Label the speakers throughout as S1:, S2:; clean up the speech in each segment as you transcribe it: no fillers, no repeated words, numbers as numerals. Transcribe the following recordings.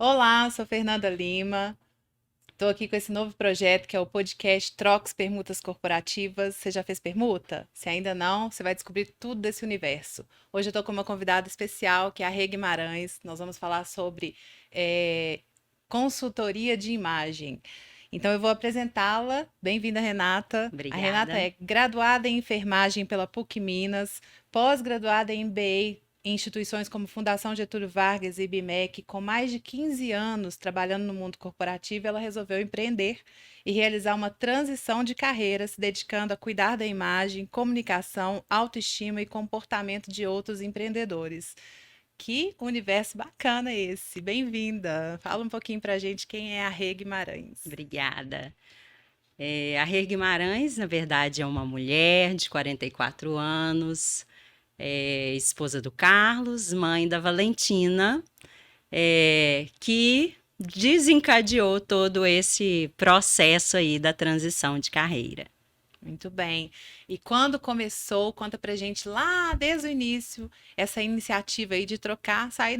S1: Olá, sou Fernanda Lima. Estou aqui com esse novo projeto que é o podcast Trocas Permutas Corporativas. Você já fez permuta? Se ainda não, você vai descobrir tudo desse universo. Hoje eu estou com uma convidada especial, que é a Rê Guimarães. Nós vamos falar sobre eh, consultoria de imagem. Então eu vou apresentá-la. Bem-vinda, Renata. A Renata
S2: Obrigada.
S1: é graduada em enfermagem pela PUC Minas, pós-graduada em MBA em instituições como Fundação Getúlio Vargas e IBMEC. Com mais de 15 anos trabalhando no mundo corporativo, ela resolveu empreender e realizar uma transição de carreira, se dedicando a cuidar da imagem, comunicação, autoestima e comportamento de outros empreendedores. Que universo bacana esse! Bem-vinda! Fala um pouquinho pra gente quem é a Rê Guimarães.
S2: Obrigada. A Rê Guimarães, na verdade, é uma mulher de 44 anos, esposa do Carlos, mãe da Valentina, que desencadeou todo esse processo aí da transição de carreira.
S1: Muito bem. E quando começou, conta pra gente lá desde o início, essa iniciativa aí de trocar, sair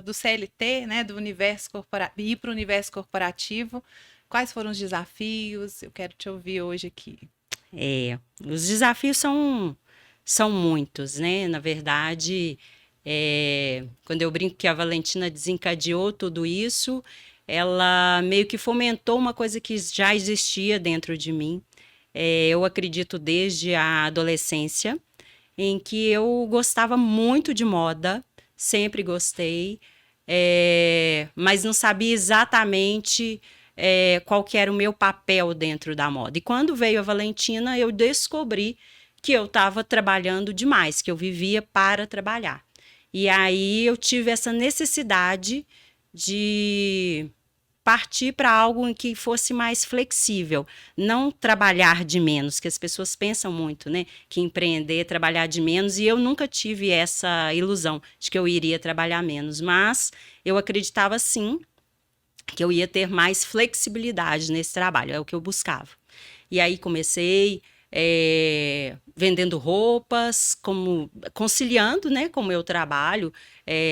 S1: do CLT, né, do universo corporativo, ir para o universo corporativo. Quais foram os desafios? Eu quero te ouvir hoje aqui.
S2: Os desafios são muitos, né? Na verdade, quando eu brinco que a Valentina desencadeou tudo isso, ela meio que fomentou uma coisa que já existia dentro de mim. Eu acredito desde a adolescência, em que eu gostava muito de moda, sempre gostei, mas não sabia exatamente qual que era o meu papel dentro da moda. E quando veio a Valentina, eu descobri que eu estava trabalhando demais, que eu vivia para trabalhar. E aí eu tive essa necessidade de partir para algo em que fosse mais flexível, não trabalhar de menos, que as pessoas pensam muito, né, que empreender é trabalhar de menos, e eu nunca tive essa ilusão de que eu iria trabalhar menos, mas eu acreditava sim que eu ia ter mais flexibilidade nesse trabalho, é o que eu buscava. E aí comecei vendendo roupas, como conciliando, né, com o meu trabalho,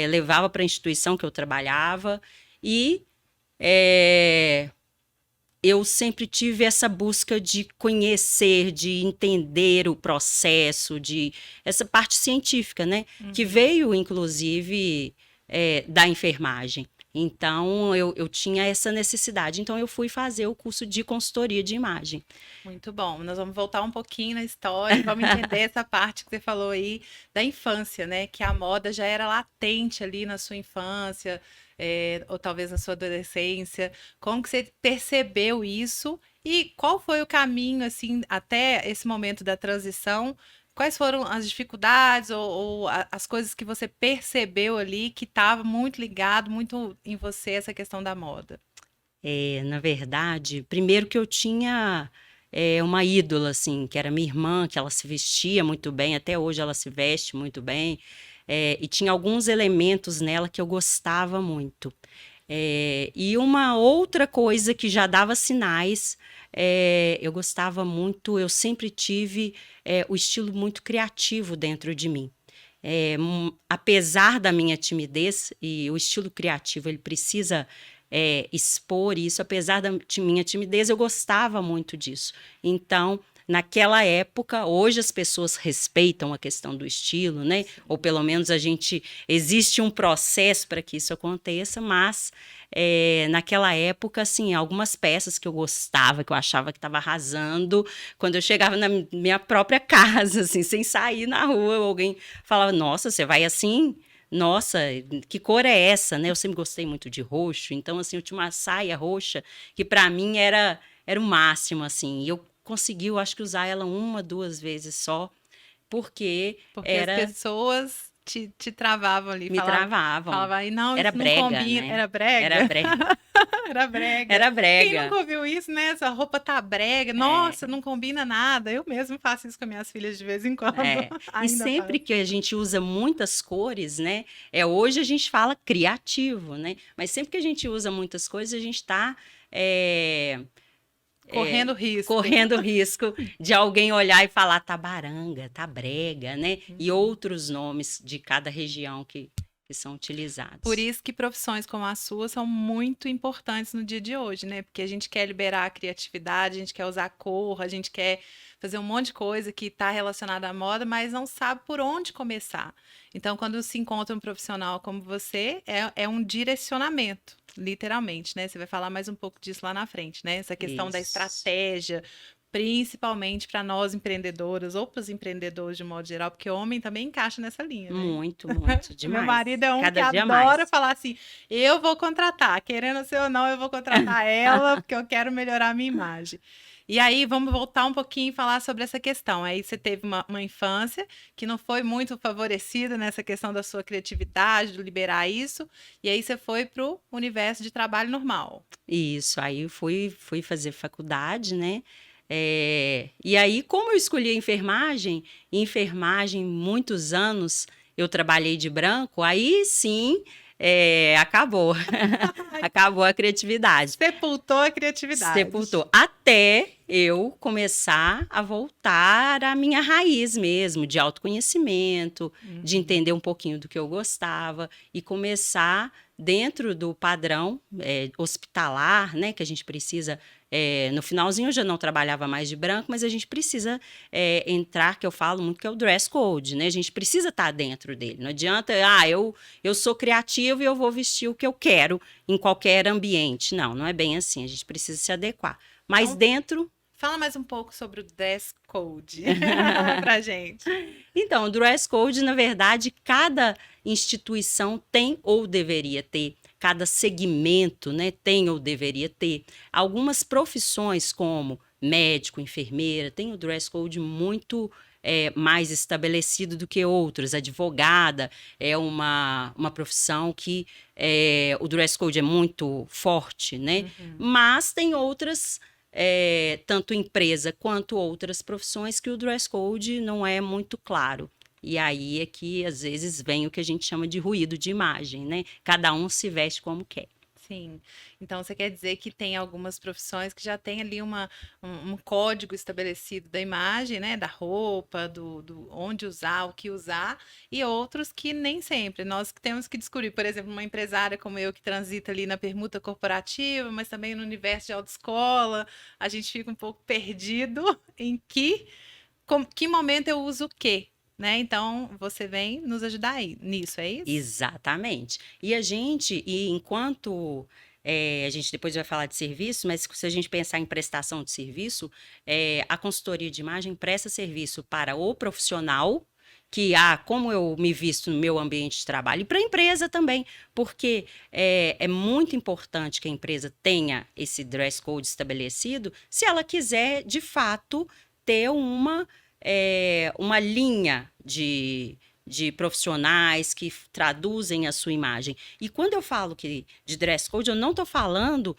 S2: levava para a instituição que eu trabalhava e é, eu sempre tive essa busca de conhecer, de entender o processo, de essa parte científica, né? Que
S1: Uhum.
S2: veio, inclusive, da enfermagem. Então, eu tinha essa necessidade. Então, eu fui fazer o curso de consultoria de imagem.
S1: Muito bom. Nós vamos voltar um pouquinho na história, vamos entender essa parte que você falou aí da infância, né? Que a moda já era latente ali na sua infância, ou talvez na sua adolescência. Como que você percebeu isso e qual foi o caminho, assim, até esse momento da transição? Quais foram as dificuldades ou as coisas que você percebeu ali que estava muito ligado, muito em você, essa questão da moda?
S2: Na verdade, primeiro que eu tinha uma ídola, assim, que era minha irmã, que ela se vestia muito bem, até hoje ela se veste muito bem, e tinha alguns elementos nela que eu gostava muito. E uma outra coisa que já dava sinais, eu gostava muito, eu sempre tive o estilo muito criativo dentro de mim. Apesar da minha timidez, e o estilo criativo ele precisa expor isso, apesar da minha timidez, eu gostava muito disso. Então, naquela época, hoje as pessoas respeitam a questão do estilo, né? Ou
S1: Sim.
S2: pelo menos existe um processo para que isso aconteça, mas naquela época, assim, algumas peças que eu gostava, que eu achava que estava arrasando, quando eu chegava na minha própria casa, assim, sem sair na rua, alguém falava, nossa, você vai assim? Nossa, que cor é essa, né? Eu sempre gostei muito de roxo, então assim, eu tinha uma saia roxa que para mim era o máximo assim. E eu consegui, eu acho que usar ela uma, duas vezes só, porque
S1: Porque as
S2: era
S1: pessoas te travavam ali,
S2: me travavam.
S1: falava aí, não,
S2: Era
S1: isso não
S2: brega,
S1: combina.
S2: né?
S1: Era
S2: Era
S1: brega?
S2: brega.
S1: Era brega.
S2: Era
S1: Quem
S2: brega.
S1: nunca ouviu isso, né? Essa roupa tá brega. Nossa, não combina nada. Eu mesmo faço isso com minhas filhas de vez em quando.
S2: É, e
S1: Ainda
S2: sempre
S1: faço.
S2: que a gente usa muitas cores, né? Hoje a gente fala criativo, né? Mas sempre que a gente usa muitas coisas, a gente está
S1: Correndo risco.
S2: correndo risco de alguém olhar e falar tá baranga, tá brega, né? E
S1: Uhum.
S2: outros nomes de cada região que que são utilizados.
S1: Por isso que profissões como a sua são muito importantes no dia de hoje, né? Porque a gente quer liberar a criatividade, a gente quer usar cor, a gente quer fazer um monte de coisa que está relacionada à moda, mas não sabe por onde começar. Então, quando se encontra um profissional como você, é um direcionamento, literalmente, né? Você vai falar mais um pouco disso lá na frente, né? Essa questão da
S2: Isso.
S1: estratégia, principalmente para nós empreendedoras ou para os empreendedores de modo geral, porque homem também encaixa nessa linha, né?
S2: Muito, muito,
S1: Meu
S2: demais.
S1: marido é um que
S2: Cada dia
S1: adora
S2: mais.
S1: falar assim: eu vou contratar, querendo ser ou não, eu vou contratar ela, porque eu quero melhorar a minha imagem. E aí, vamos voltar um pouquinho e falar sobre essa questão. Aí você teve uma infância que não foi muito favorecida nessa questão da sua criatividade, de liberar isso, e aí você foi para o universo de trabalho normal.
S2: Isso, aí eu fui fazer faculdade, né? E aí, como eu escolhi a enfermagem, muitos anos eu trabalhei de branco, aí sim, acabou. Acabou a criatividade.
S1: Sepultou a criatividade.
S2: Sepultou. Até eu começar a voltar à minha raiz mesmo, de autoconhecimento, de
S1: Uhum.
S2: entender um pouquinho do que eu gostava e começar dentro do padrão hospitalar, né? Que a gente precisa. No finalzinho eu já não trabalhava mais de branco, mas a gente precisa entrar, que eu falo muito, que é o dress code, né? A gente precisa estar dentro dele. Não adianta, eu sou criativo e eu vou vestir o que eu quero em qualquer ambiente. Não, não é bem assim. A gente precisa se adequar. Mas
S1: Então,
S2: dentro.
S1: fala mais um pouco sobre o dress code pra gente.
S2: Então, o dress code, na verdade, cada instituição tem ou deveria ter, cada segmento, né, tem ou deveria ter. Algumas profissões, como médico, enfermeira, tem o dress code muito mais estabelecido do que outros. Advogada é uma profissão que o dress code é muito forte, né?
S1: Uhum.
S2: Mas tem outras tanto empresa quanto outras profissões que o dress code não é muito claro. E aí é que às vezes vem o que a gente chama de ruído de imagem, né? Cada um se veste como quer.
S1: Sim. Então, você quer dizer que tem algumas profissões que já tem ali um código estabelecido da imagem, né? Da roupa, do onde usar, o que usar, e outros que nem sempre. Nós que temos que descobrir, por exemplo, uma empresária como eu que transita ali na permuta corporativa, mas também no universo de autoescola, a gente fica um pouco perdido em que momento eu uso o quê, né? Então, você vem nos ajudar aí, nisso, é isso?
S2: Exatamente. E enquanto a gente depois vai falar de serviço, mas se a gente pensar em prestação de serviço, a consultoria de imagem presta serviço para o profissional, que como eu me visto no meu ambiente de trabalho, e para a empresa também, porque é muito importante que a empresa tenha esse dress code estabelecido, se ela quiser, de fato, ter uma linha de profissionais que traduzem a sua imagem. E quando eu falo de dress code, eu não estou falando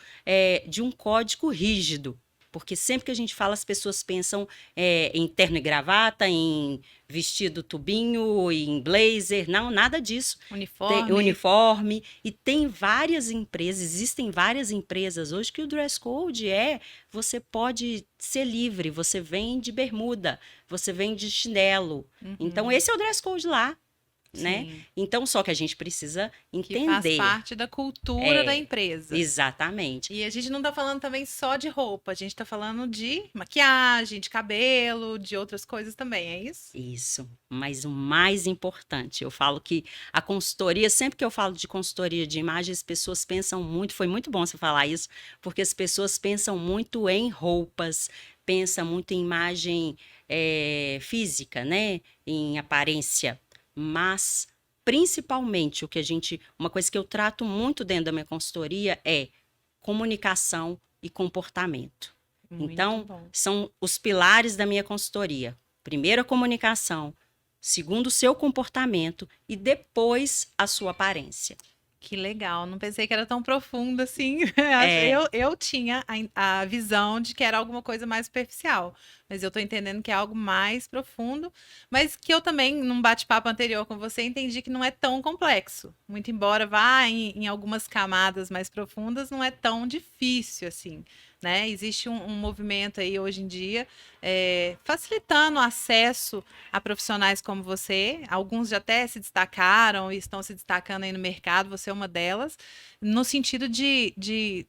S2: de um código rígido, porque sempre que a gente fala, as pessoas pensam em terno e gravata, em vestido tubinho, em blazer. Não, nada disso. Tem
S1: Uniforme.
S2: uniforme. E tem várias empresas, existem várias empresas hoje que o dress code você pode ser livre, você vem de bermuda, você vem de chinelo. Então,
S1: Uhum.
S2: esse é o dress code lá, né?
S1: Sim.
S2: Então, só que a gente precisa
S1: Que faz
S2: entender.
S1: parte da cultura da empresa.
S2: Exatamente.
S1: E a gente não está falando também só de roupa, a gente está falando de maquiagem, de cabelo, de outras coisas também, é isso?
S2: Isso, mas o mais importante, eu falo que a consultoria, sempre que eu falo de consultoria de imagem, as pessoas pensam muito, foi muito bom você falar isso, porque as pessoas pensam muito em roupas, pensam muito em imagem física, né? Em aparência, mas principalmente uma coisa que eu trato muito dentro da minha consultoria é comunicação e comportamento.
S1: Muito
S2: Então,
S1: bom.
S2: são os pilares da minha consultoria. Primeiro, a comunicação. Segundo, o seu comportamento. E depois, a sua aparência.
S1: Que legal, não pensei que era tão profundo assim.
S2: É,
S1: Eu tinha a visão de que era alguma coisa mais superficial, mas eu tô entendendo que é algo mais profundo, mas que eu também, num bate-papo anterior com você, entendi que não é tão complexo. Muito embora vá em algumas camadas mais profundas, não é tão difícil assim. né? Existe um movimento aí hoje em dia facilitando o acesso a profissionais como você. Alguns já até se destacaram e estão se destacando aí no mercado, você é uma delas, no sentido de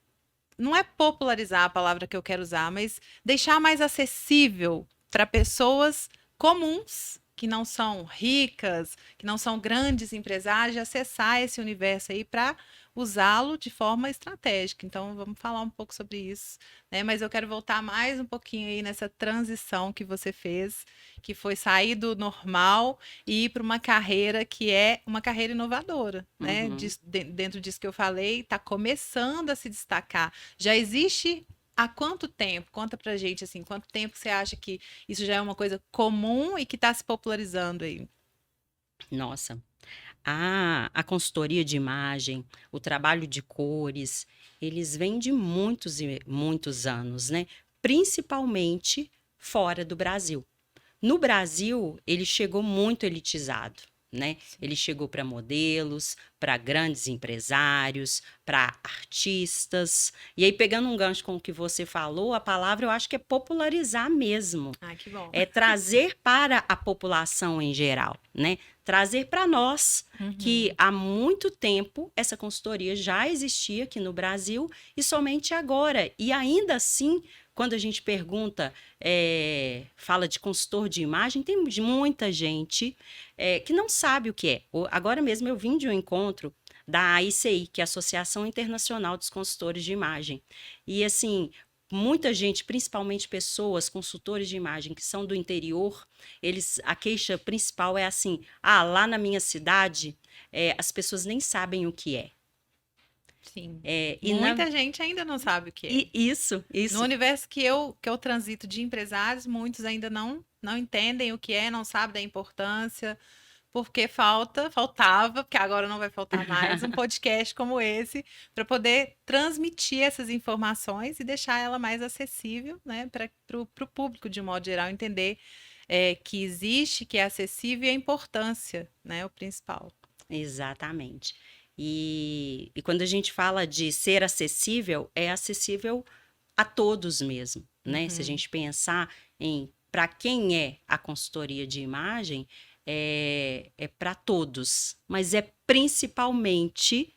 S1: não é popularizar a palavra que eu quero usar, mas deixar mais acessível para pessoas comuns, que não são ricas, que não são grandes empresários, de acessar esse universo aí para usá-lo de forma estratégica. Então, vamos falar um pouco sobre isso, né? Mas eu quero voltar mais um pouquinho aí nessa transição que você fez, que foi sair do normal e ir para uma carreira que é uma carreira inovadora, né?
S2: Uhum.
S1: Dentro disso que eu falei, está começando a se destacar. Já existe há quanto tempo? Conta pra gente assim, quanto tempo você acha que isso já é uma coisa comum e que está se popularizando aí?
S2: Nossa, a consultoria de imagem, o trabalho de cores, eles vêm de muitos e muitos anos, né? Principalmente fora do Brasil. No Brasil, ele chegou muito elitizado, né?
S1: Sim.
S2: Ele chegou para modelos, para grandes empresários, para artistas. E aí, pegando um gancho com o que você falou, a palavra eu acho que é popularizar mesmo.
S1: Ah, que bom.
S2: É trazer para a população em geral, né? Trazer para nós que
S1: Uhum.
S2: há muito tempo essa consultoria já existia aqui no Brasil e somente agora. E ainda assim, quando a gente pergunta, fala de consultor de imagem, tem muita gente que não sabe o que é. Agora mesmo eu vim de um encontro da AICI, que é a Associação Internacional dos Consultores de Imagem. E assim, muita gente, principalmente pessoas, consultores de imagem que são do interior, a queixa principal é assim: lá na minha cidade, as pessoas nem sabem o que é.
S1: Sim.
S2: É, e na,
S1: Muita gente ainda não sabe o que é.
S2: e isso,
S1: No
S2: isso,
S1: universo que eu transito de empresários, muitos ainda não entendem o que é, não sabem da importância, porque faltava, porque agora não vai faltar mais, um podcast como esse, para poder transmitir essas informações e deixar ela mais acessível, né, para o público, de um modo geral, entender que existe, que é acessível e a importância, né, o principal.
S2: exatamente. E quando a gente fala de ser acessível, é acessível a todos mesmo, né? Se a
S1: Uhum.
S2: gente pensar em para quem é a consultoria de imagem, é para todos, mas é principalmente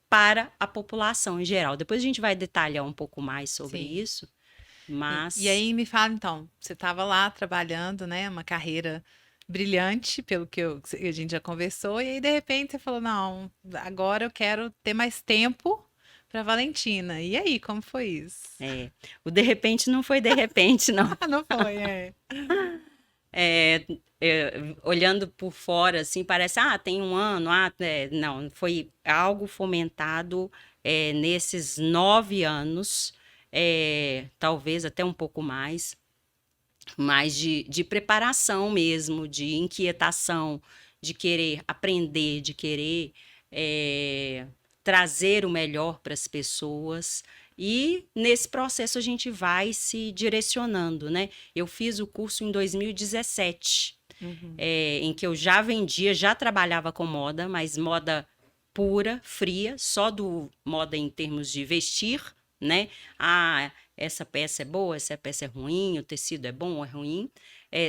S2: para a população em geral. Depois a gente vai detalhar um pouco mais sobre
S1: Sim.
S2: isso,
S1: E
S2: mas
S1: aí me fala então, você estava lá trabalhando, né, uma carreira brilhante, pelo que a gente já conversou, e aí de repente você falou, não, agora eu quero ter mais tempo para Valentina. E aí, como foi isso?
S2: o de repente não foi de repente, não.
S1: Ah, não foi, é.
S2: É, olhando por fora, assim, parece, tem um ano, não, foi algo fomentado nesses 9 anos, talvez até um pouco mais de preparação mesmo, de inquietação, de querer aprender, de querer eh, trazer o melhor para as pessoas. E nesse processo a gente vai se direcionando, né? Eu fiz o curso em 2017,
S1: Uhum.
S2: em que eu já vendia, já trabalhava com moda, mas moda pura, fria, só do moda em termos de vestir, né? Essa peça é boa, essa peça é ruim, o tecido é bom ou é ruim,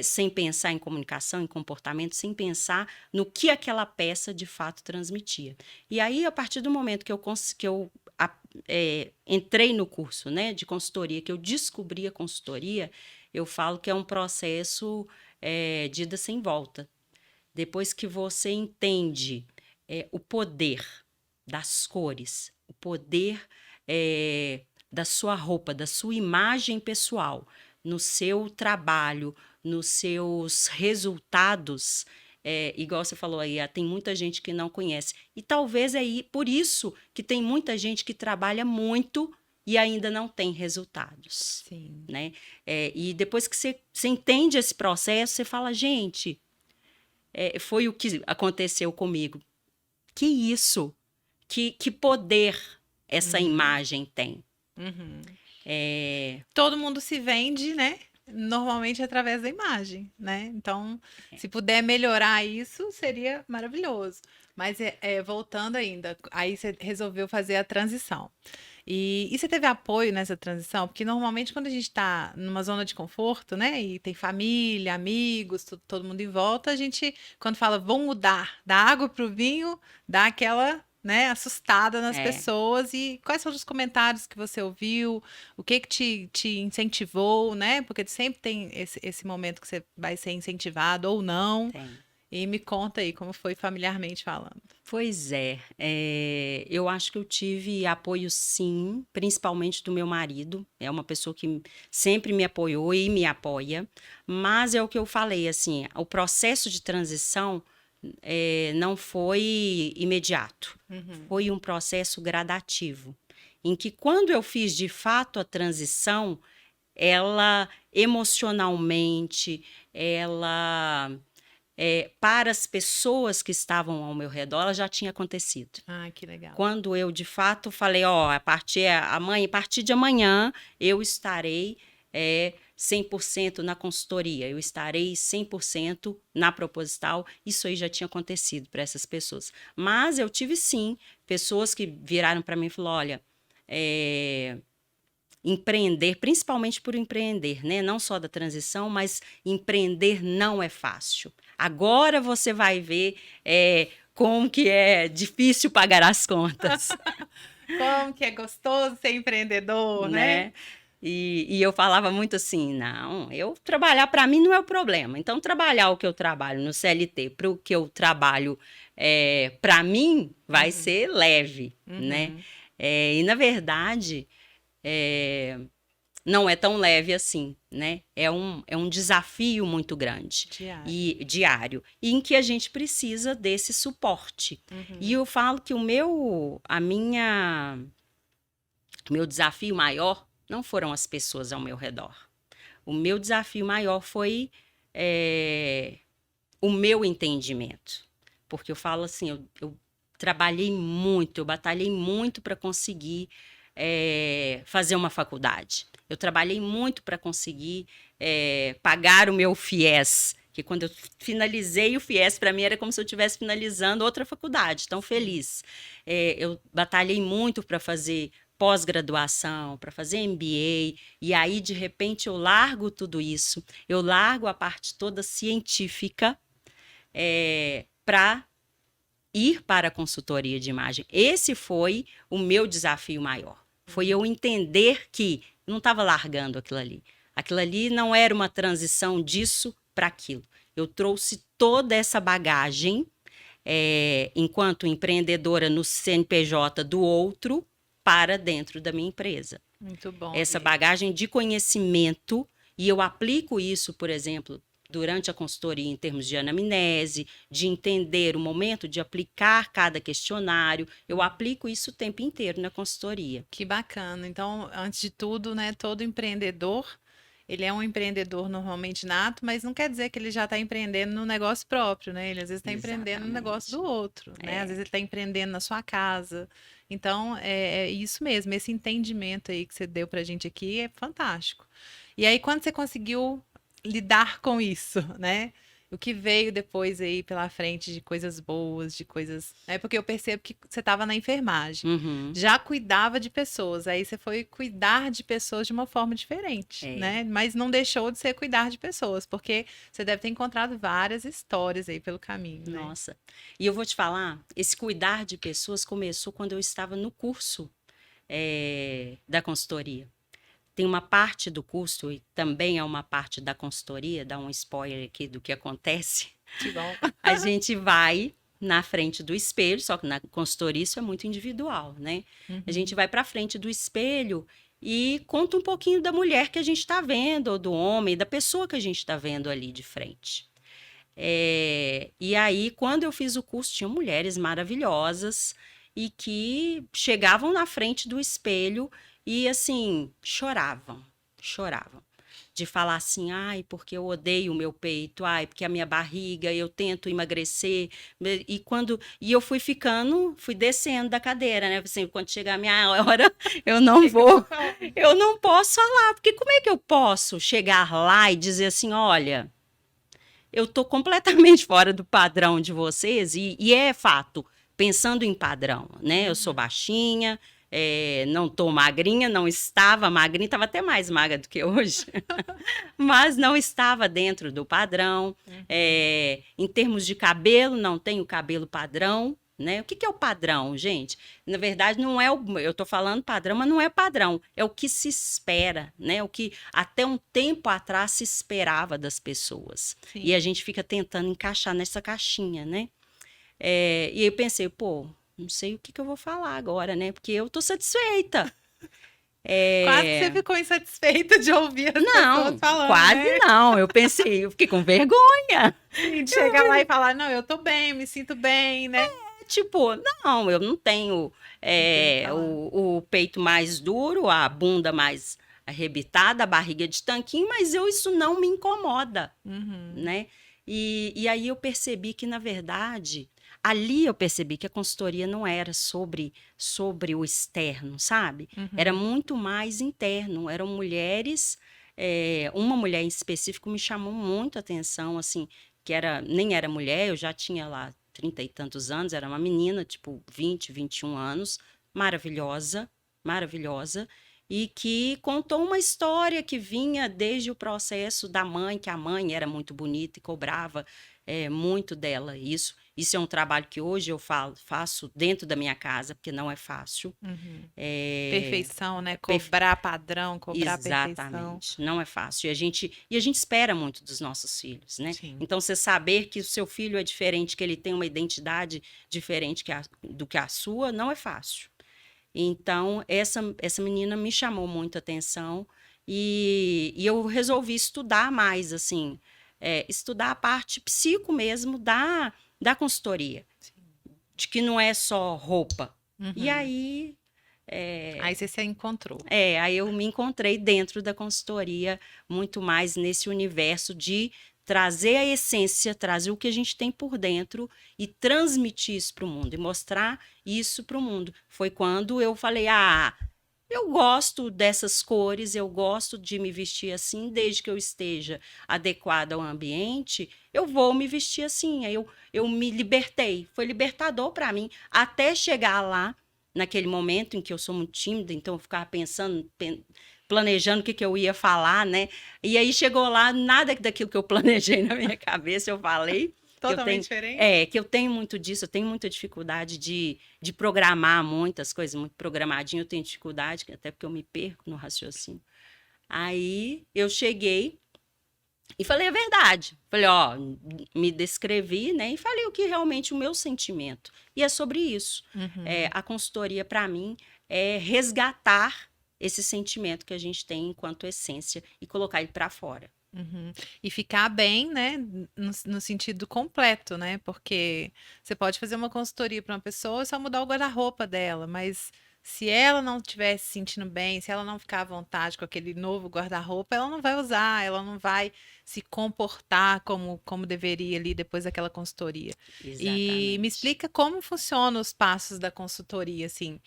S2: sem pensar em comunicação, em comportamento, sem pensar no que aquela peça de fato transmitia. E aí, a partir do momento que eu entrei no curso, né, de consultoria, que eu descobri a consultoria, eu falo que é um processo de ida sem volta. Depois que você entende o poder das cores, o poder da sua roupa, da sua imagem pessoal, no seu trabalho, nos seus resultados, igual você falou aí, tem muita gente que não conhece. E talvez por isso que tem muita gente que trabalha muito e ainda não tem resultados,
S1: Sim.
S2: né? E depois que você entende esse processo, você fala, gente, foi o que aconteceu comigo. Que isso? Que poder essa
S1: Uhum.
S2: imagem tem?
S1: Uhum.
S2: É,
S1: Todo mundo se vende, né? Normalmente através da imagem, né? Então, se puder melhorar isso, seria maravilhoso. Mas voltando ainda, aí você resolveu fazer a transição. E você teve apoio nessa transição? Porque normalmente quando a gente está numa zona de conforto, né, e tem família, amigos, todo mundo em volta, a gente, quando fala vão mudar da água para o vinho, dá aquela, né, assustada nas
S2: É.
S1: pessoas. E quais foram os comentários que você ouviu? O que que te incentivou, né? Porque sempre tem esse momento que você vai ser incentivado ou não.
S2: Tem.
S1: E me conta aí como foi familiarmente falando.
S2: Pois é, eu acho que eu tive apoio sim, principalmente do meu marido, é uma pessoa que sempre me apoiou e me apoia, mas é o que eu falei, assim, o processo de transição não foi imediato,
S1: Uhum.
S2: foi um processo gradativo, em que quando eu fiz de fato a transição, ela emocionalmente, ela para as pessoas que estavam ao meu redor, ela já tinha acontecido.
S1: Ah, que legal.
S2: Quando eu, de fato, falei, ó, a partir de amanhã, eu estarei 100% na consultoria, eu estarei 100% na proposital, isso aí já tinha acontecido para essas pessoas. Mas eu tive, sim, pessoas que viraram para mim e falaram, olha, empreender, principalmente por empreender, né? Não só da transição, mas empreender não é fácil. Agora você vai ver como que é difícil pagar as contas,
S1: Como que é gostoso ser empreendedor, né?
S2: né? E eu falava muito assim, não, eu trabalhar para mim não é o problema. Então, trabalhar o que eu trabalho no CLT para o que eu trabalho para mim vai
S1: Uhum,
S2: ser leve, né?
S1: uhum.
S2: E, na verdade, não é tão leve assim, né? É um desafio muito grande
S1: Diário.
S2: e diário, e em que a gente precisa desse suporte. E
S1: Uhum,
S2: eu falo que meu desafio maior não foram as pessoas ao meu redor. O meu desafio maior foi o meu entendimento. Porque eu falo assim, eu trabalhei muito, eu batalhei muito para conseguir fazer uma faculdade. Eu trabalhei muito para conseguir pagar o meu FIES, que quando eu finalizei o FIES, para mim era como se eu estivesse finalizando outra faculdade, tão
S1: sim.
S2: feliz. Eu batalhei muito para fazer pós-graduação, para fazer MBA, e aí de repente eu largo tudo isso, eu largo a parte toda científica para ir para a consultoria de imagem. Esse foi o meu desafio maior. Foi eu entender que eu não estava largando aquilo ali. Aquilo ali não era uma transição disso para aquilo. Eu trouxe toda essa bagagem enquanto empreendedora no CNPJ do outro para dentro da minha empresa.
S1: Muito bom
S2: Essa
S1: ver.
S2: bagagem de conhecimento, e eu aplico isso, por exemplo, durante a consultoria em termos de anamnese, de entender o momento de aplicar cada questionário, eu aplico isso o tempo inteiro na consultoria.
S1: Que bacana. Então, antes de tudo, né, todo empreendedor, ele é um empreendedor normalmente nato, mas não quer dizer que ele já está empreendendo no negócio próprio, né? Ele às vezes está empreendendo no negócio
S2: Exatamente.
S1: do outro, né? Às vezes ele está empreendendo na sua casa. Então, é isso mesmo, esse entendimento aí que você deu pra gente aqui é fantástico. E aí, quando você conseguiu lidar com isso, né? O que veio depois aí pela frente de coisas boas, de coisas. É porque eu percebo que você estava na enfermagem,
S2: Uhum,
S1: já cuidava de pessoas, aí você foi cuidar de pessoas de uma forma diferente,
S2: é.
S1: né? Mas não deixou de ser cuidar de pessoas, porque você deve ter encontrado várias histórias aí pelo caminho, né?
S2: Nossa. E eu vou te falar, esse cuidar de pessoas começou quando eu estava no curso da consultoria. Tem uma parte do curso, e também é uma parte da consultoria, dá um spoiler aqui do que acontece.
S1: Que bom.
S2: A gente vai na frente do espelho, só que na consultoria isso é muito individual, né? A gente
S1: Uhum.
S2: vai para frente do espelho e conta um pouquinho da mulher que a gente está vendo, ou do homem, da pessoa que a gente está vendo ali de frente. E aí, quando eu fiz o curso, tinham mulheres maravilhosas e que chegavam na frente do espelho e, assim, choravam, choravam. De falar assim, ai, porque eu odeio o meu peito, ai, porque a minha barriga, eu tento emagrecer. E eu fui descendo da cadeira, né? Assim, quando chegar a minha hora, eu não
S1: Que eu vou
S2: vou,
S1: falar?
S2: eu não posso falar, porque como é que eu posso chegar lá e dizer assim, olha, eu tô completamente fora do padrão de vocês, e é fato, pensando em padrão, né? Eu sou
S1: Uhum.
S2: baixinha, não tô magrinha, não estava magrinha, estava até mais magra do que hoje, mas não estava dentro do padrão. Em termos de cabelo, não tenho cabelo padrão, né? O que é o padrão, gente? Na verdade, não é eu tô falando padrão, mas não é padrão, é o que se espera, né? O que até um tempo atrás se esperava das pessoas.
S1: Sim.
S2: E a gente fica tentando encaixar nessa caixinha, né? E aí eu pensei, pô, não sei o que eu vou falar agora, né? Porque eu tô satisfeita.
S1: Quase que você ficou insatisfeita de ouvir as pessoas falando,
S2: quase
S1: né?
S2: não. Eu pensei, eu fiquei com vergonha.
S1: Sim, de chegar lá e falar, não, eu tô bem, eu me sinto bem, né?
S2: Tipo, não, eu não tenho o peito mais duro, a bunda mais arrebitada, a barriga de tanquinho, mas isso não me incomoda, né? E aí eu percebi que, na verdade, ali eu percebi que a consultoria não era sobre o externo, sabe? Era muito mais interno, eram mulheres, uma mulher em específico me chamou muito a atenção, assim, que nem era mulher, eu já tinha lá 30 e tantos anos, era uma menina, tipo 20, 21 anos, maravilhosa, maravilhosa, e que contou uma história que vinha desde o processo da mãe, que a mãe era muito bonita e cobrava muito dela. Isso é um trabalho que hoje eu faço dentro da minha casa, porque não é fácil.
S1: Perfeição, né? Cobrar padrão, cobrar perfeição.
S2: Exatamente, não é fácil. E a gente espera muito dos nossos filhos, né?
S1: Sim.
S2: Então, você saber que o seu filho é diferente, que ele tem uma identidade diferente do que a sua, não é fácil. Então, essa menina me chamou muito a atenção e eu resolvi estudar mais, assim, estudar a parte psico mesmo da consultoria, de que não é só roupa. E aí...
S1: Aí você se encontrou.
S2: Aí eu me encontrei dentro da consultoria, muito mais nesse universo de trazer a essência, trazer o que a gente tem por dentro e transmitir isso para o mundo, e mostrar isso para o mundo. Foi quando eu falei, eu gosto dessas cores, eu gosto de me vestir assim, desde que eu esteja adequada ao ambiente, eu vou me vestir assim. Aí eu me libertei, foi libertador para mim, até chegar lá, naquele momento em que eu sou muito tímida, então eu ficava pensando, planejando o que eu ia falar, né? E aí chegou lá, nada daquilo que eu planejei na minha cabeça, eu falei.
S1: Totalmente diferente?
S2: Que eu tenho muito disso, eu tenho muita dificuldade de programar muitas coisas, muito programadinho, eu tenho dificuldade, até porque eu me perco no raciocínio. Aí eu cheguei e falei a verdade. Falei, me descrevi, né? E falei o que realmente o meu sentimento. E é sobre isso. A consultoria, para mim, é resgatar esse sentimento que a gente tem enquanto essência e colocar ele para fora.
S1: E ficar bem, né, no sentido completo, né? Porque você pode fazer uma consultoria para uma pessoa e só mudar o guarda-roupa dela, mas se ela não estiver se sentindo bem, se ela não ficar à vontade com aquele novo guarda-roupa, ela não vai usar, ela não vai se comportar como deveria ali depois daquela consultoria. E me
S2: Exatamente.
S1: explica como funcionam os passos da consultoria, assim,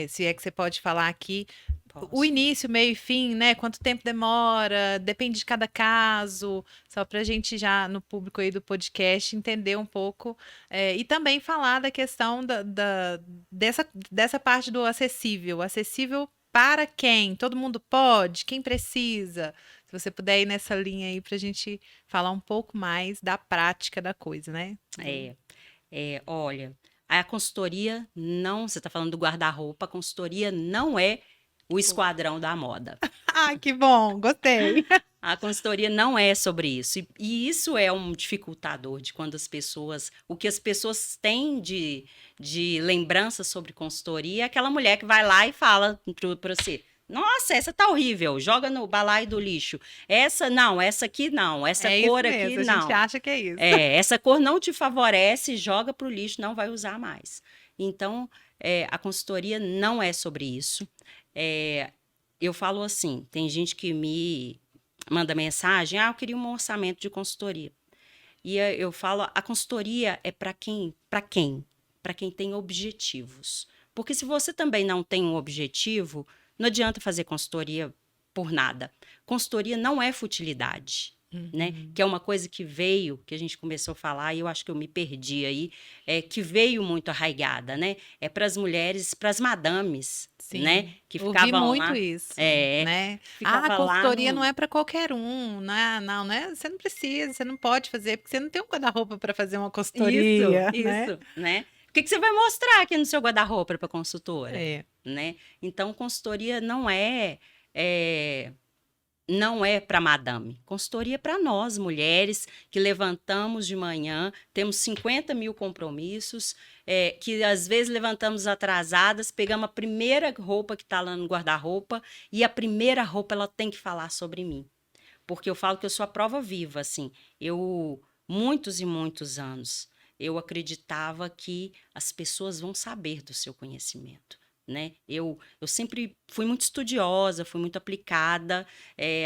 S1: se é que você pode falar aqui. O
S2: Posso.
S1: início, meio e fim, né? Quanto tempo demora? Depende de cada caso. Só para a gente já, no público aí do podcast, entender um pouco. E também falar da questão dessa parte do acessível. Acessível para quem? Todo mundo pode? Quem precisa? Se você puder ir nessa linha aí para a gente falar um pouco mais da prática da coisa, né?
S2: Olha, a consultoria não... Você está falando do guarda-roupa, a consultoria não é o esquadrão da moda.
S1: Ah, que bom, gostei.
S2: A consultoria não é sobre isso. E isso é um dificultador de quando o que as pessoas têm de lembrança sobre consultoria é aquela mulher que vai lá e fala para você: nossa, essa tá horrível, joga no balaio do lixo. Essa aqui não, essa cor
S1: isso mesmo,
S2: aqui não.
S1: A gente acha que é isso.
S2: Essa cor não te favorece, joga pro lixo, não vai usar mais. Então, a consultoria não é sobre isso. Eu falo assim, tem gente que me manda mensagem, eu queria um orçamento de consultoria. E eu falo, a consultoria é para quem? Para quem? Para quem tem objetivos. Porque se você também não tem um objetivo, não adianta fazer consultoria por nada. Consultoria não é futilidade. né? Que é uma coisa que veio, que a gente começou a falar, e eu acho que eu me perdi aí, que veio muito arraigada, né? É para as mulheres, para as madames, né?
S1: Sim,
S2: Que
S1: ouvi
S2: ficavam
S1: muito
S2: lá,
S1: isso,
S2: é,
S1: né? Ah, a
S2: ficava lá
S1: consultoria não
S2: no...
S1: é para qualquer um, né? Não, né? Você não precisa, você não pode fazer, porque você não tem um guarda-roupa para fazer uma consultoria, né?
S2: Isso, né? O que que você vai mostrar aqui no seu guarda-roupa para consultora,
S1: É.
S2: né? Então, consultoria é, não é para madame. Consultoria é para nós, mulheres, que levantamos de manhã, temos 50 mil compromissos, que às vezes levantamos atrasadas, pegamos a primeira roupa que está lá no guarda-roupa e a primeira roupa ela tem que falar sobre mim. Porque eu falo que eu sou a prova viva, assim. Muitos e muitos anos, eu acreditava que as pessoas vão saber do seu conhecimento. Né? Eu sempre fui muito estudiosa, fui muito aplicada.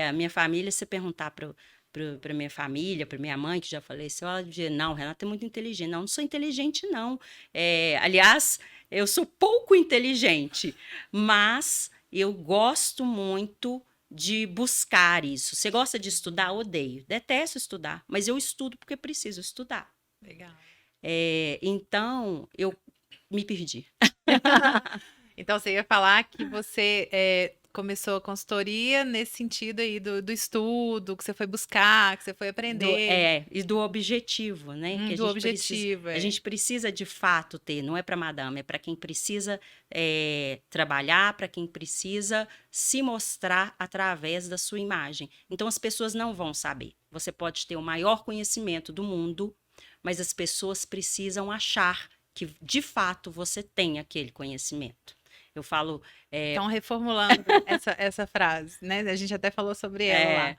S2: A minha família, se perguntar para minha família, para minha mãe, que já faleceu, ela dizia, não, Renata é muito inteligente. Não, não sou inteligente, não. Aliás, eu sou pouco inteligente, mas eu gosto muito de buscar isso. Você gosta de estudar? Odeio. Detesto estudar, mas eu estudo porque preciso estudar.
S1: Legal.
S2: Então, eu me perdi.
S1: Então, você ia falar que você começou a consultoria nesse sentido aí do estudo, que você foi buscar, que você foi aprender,
S2: E do objetivo, né? Que
S1: do objetivo,
S2: a gente precisa de fato ter, não é para madame, é para quem precisa trabalhar, para quem precisa se mostrar através da sua imagem. Então as pessoas não vão saber. Você pode ter o maior conhecimento do mundo, mas as pessoas precisam achar que de fato você tem aquele conhecimento. Eu falo.
S1: Então, reformulando essa frase, né? A gente até falou sobre ela lá.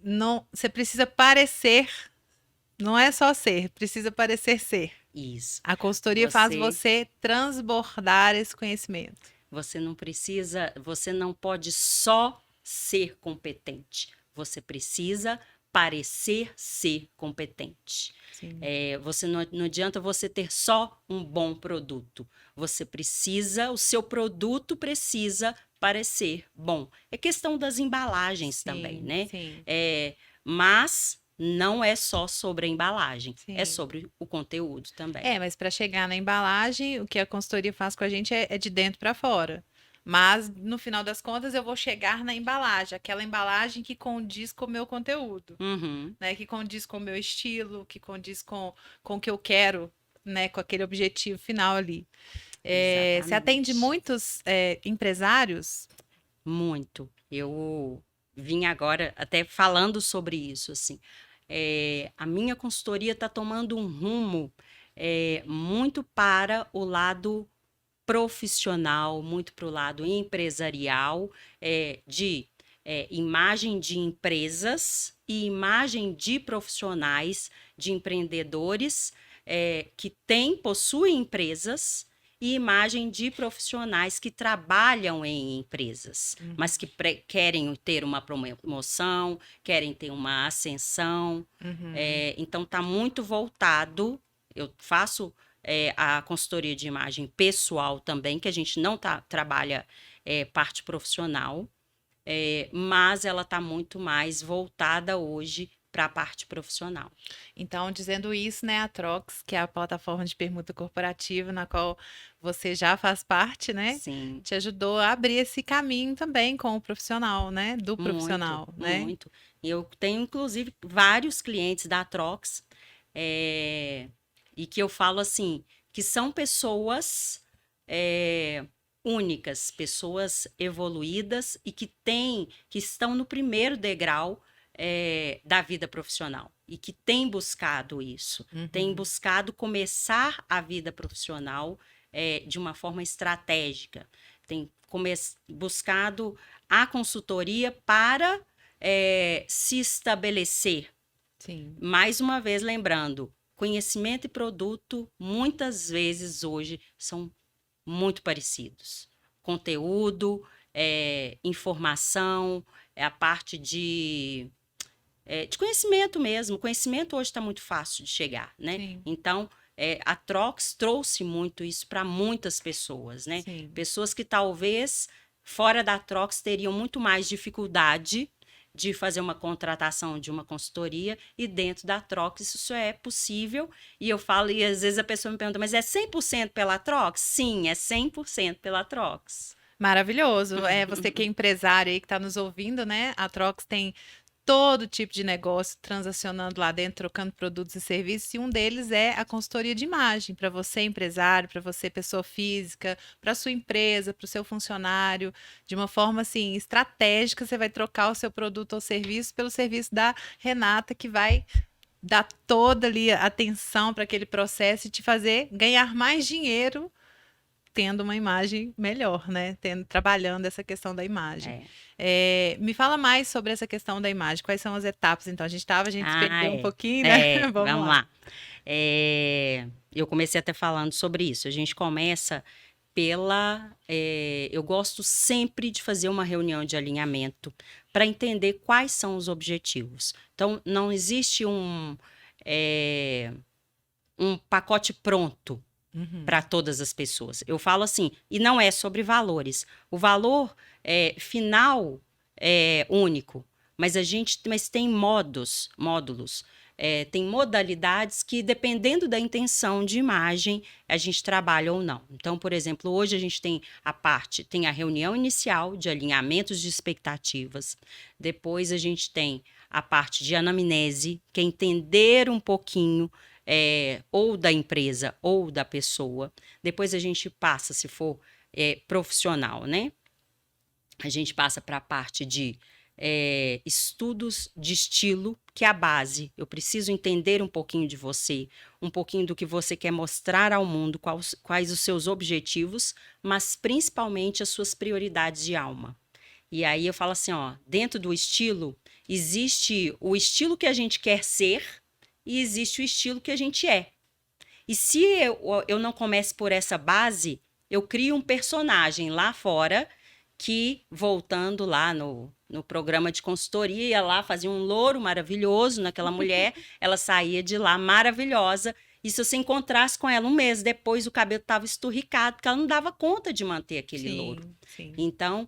S1: Não, você precisa parecer, não é só ser, precisa parecer ser.
S2: Isso.
S1: A consultoria faz você transbordar esse conhecimento.
S2: Você não pode só ser competente. Você precisa parecer ser competente. Não adianta você ter só um bom produto. O seu produto precisa parecer bom. É questão das embalagens também, né?
S1: Sim.
S2: Mas não é só sobre a embalagem,
S1: Sim.
S2: é sobre o conteúdo também.
S1: Mas para chegar na embalagem, o que a consultoria faz com a gente é de dentro para fora. Mas, no final das contas, eu vou chegar na embalagem, aquela embalagem que condiz com o meu conteúdo, né? Que condiz com o meu estilo, que condiz com o que eu quero, né? Com aquele objetivo final ali. Você atende muitos empresários?
S2: Muito. Eu vim agora até falando sobre isso, assim. A minha consultoria está tomando um rumo muito para o lado profissional, muito para o lado empresarial, de imagem de empresas e imagem de profissionais, de empreendedores que possuem empresas e imagem de profissionais que trabalham em empresas, mas que querem ter uma promoção, querem ter uma ascensão. Então, está muito voltado. Eu faço a consultoria de imagem pessoal também, que a gente não trabalha parte profissional, mas ela está muito mais voltada hoje para a parte profissional.
S1: Então, dizendo isso, né, a Trox, que é a plataforma de permuta corporativa, na qual você já faz parte, né?
S2: Sim.
S1: Te ajudou a abrir esse caminho também com o profissional, né? Do profissional, né?
S2: Muito. Eu tenho, inclusive, vários clientes da Trox, e que eu falo assim, que são pessoas únicas, pessoas evoluídas e que estão no primeiro degrau da vida profissional e que têm buscado isso, têm buscado começar a vida profissional de uma forma estratégica, têm buscado a consultoria para se estabelecer.
S1: Sim.
S2: Mais uma vez lembrando, conhecimento e produto muitas vezes hoje são muito parecidos. Conteúdo, informação, a parte de conhecimento mesmo. Conhecimento hoje está muito fácil de chegar, né?
S1: Sim.
S2: Então, a Trox trouxe muito isso para muitas pessoas, né?
S1: Sim.
S2: Pessoas que talvez fora da Trox teriam muito mais dificuldade de fazer uma contratação de uma consultoria e dentro da Trox isso é possível. E eu falo, e às vezes a pessoa me pergunta, mas é 100% pela Trox? Sim, é 100% pela Trox.
S1: Maravilhoso. É, você que é empresário aí que está nos ouvindo, né? A Trox tem todo tipo de negócio transacionando lá dentro, trocando produtos e serviços, e um deles é a consultoria de imagem, para você, empresário, para você, pessoa física, para sua empresa, para o seu funcionário, de uma forma assim, estratégica, você vai trocar o seu produto ou serviço pelo serviço da Renata, que vai dar toda ali a atenção para aquele processo e te fazer ganhar mais dinheiro tendo uma imagem melhor, né? Trabalhando essa questão da imagem.
S2: É.
S1: Me fala mais sobre essa questão da imagem. Quais são as etapas? Então, a gente se perdeu um pouquinho, né? Vamos
S2: Vamos
S1: lá.
S2: lá. Eu comecei até falando sobre isso. A gente começa eu gosto sempre de fazer uma reunião de alinhamento para entender quais são os objetivos. Então, não existe um pacote pronto para todas as pessoas. Eu falo assim, e não é sobre valores. O valor final é único, mas tem módulos, tem modalidades que, dependendo da intenção de imagem, a gente trabalha ou não. Então, por exemplo, hoje a gente tem a reunião inicial de alinhamentos de expectativas. Depois a gente tem a parte de anamnese, que é entender um pouquinho ou da empresa ou da pessoa. Depois a gente passa, se for profissional, né? A gente passa para a parte de estudos de estilo, que é a base. Eu preciso entender um pouquinho de você, um pouquinho do que você quer mostrar ao mundo, quais os seus objetivos, mas principalmente as suas prioridades de alma. E aí eu falo assim, ó, dentro do estilo, existe o estilo que a gente quer ser e existe o estilo que a gente é. E se eu não começo por essa base, eu crio um personagem lá fora que, voltando lá no programa de consultoria, ia lá, fazia um louro maravilhoso naquela mulher, ela saía de lá maravilhosa, e se você encontrasse com ela um mês depois, o cabelo estava esturricado, porque ela não dava conta de manter aquele louro.
S1: Sim.
S2: Então,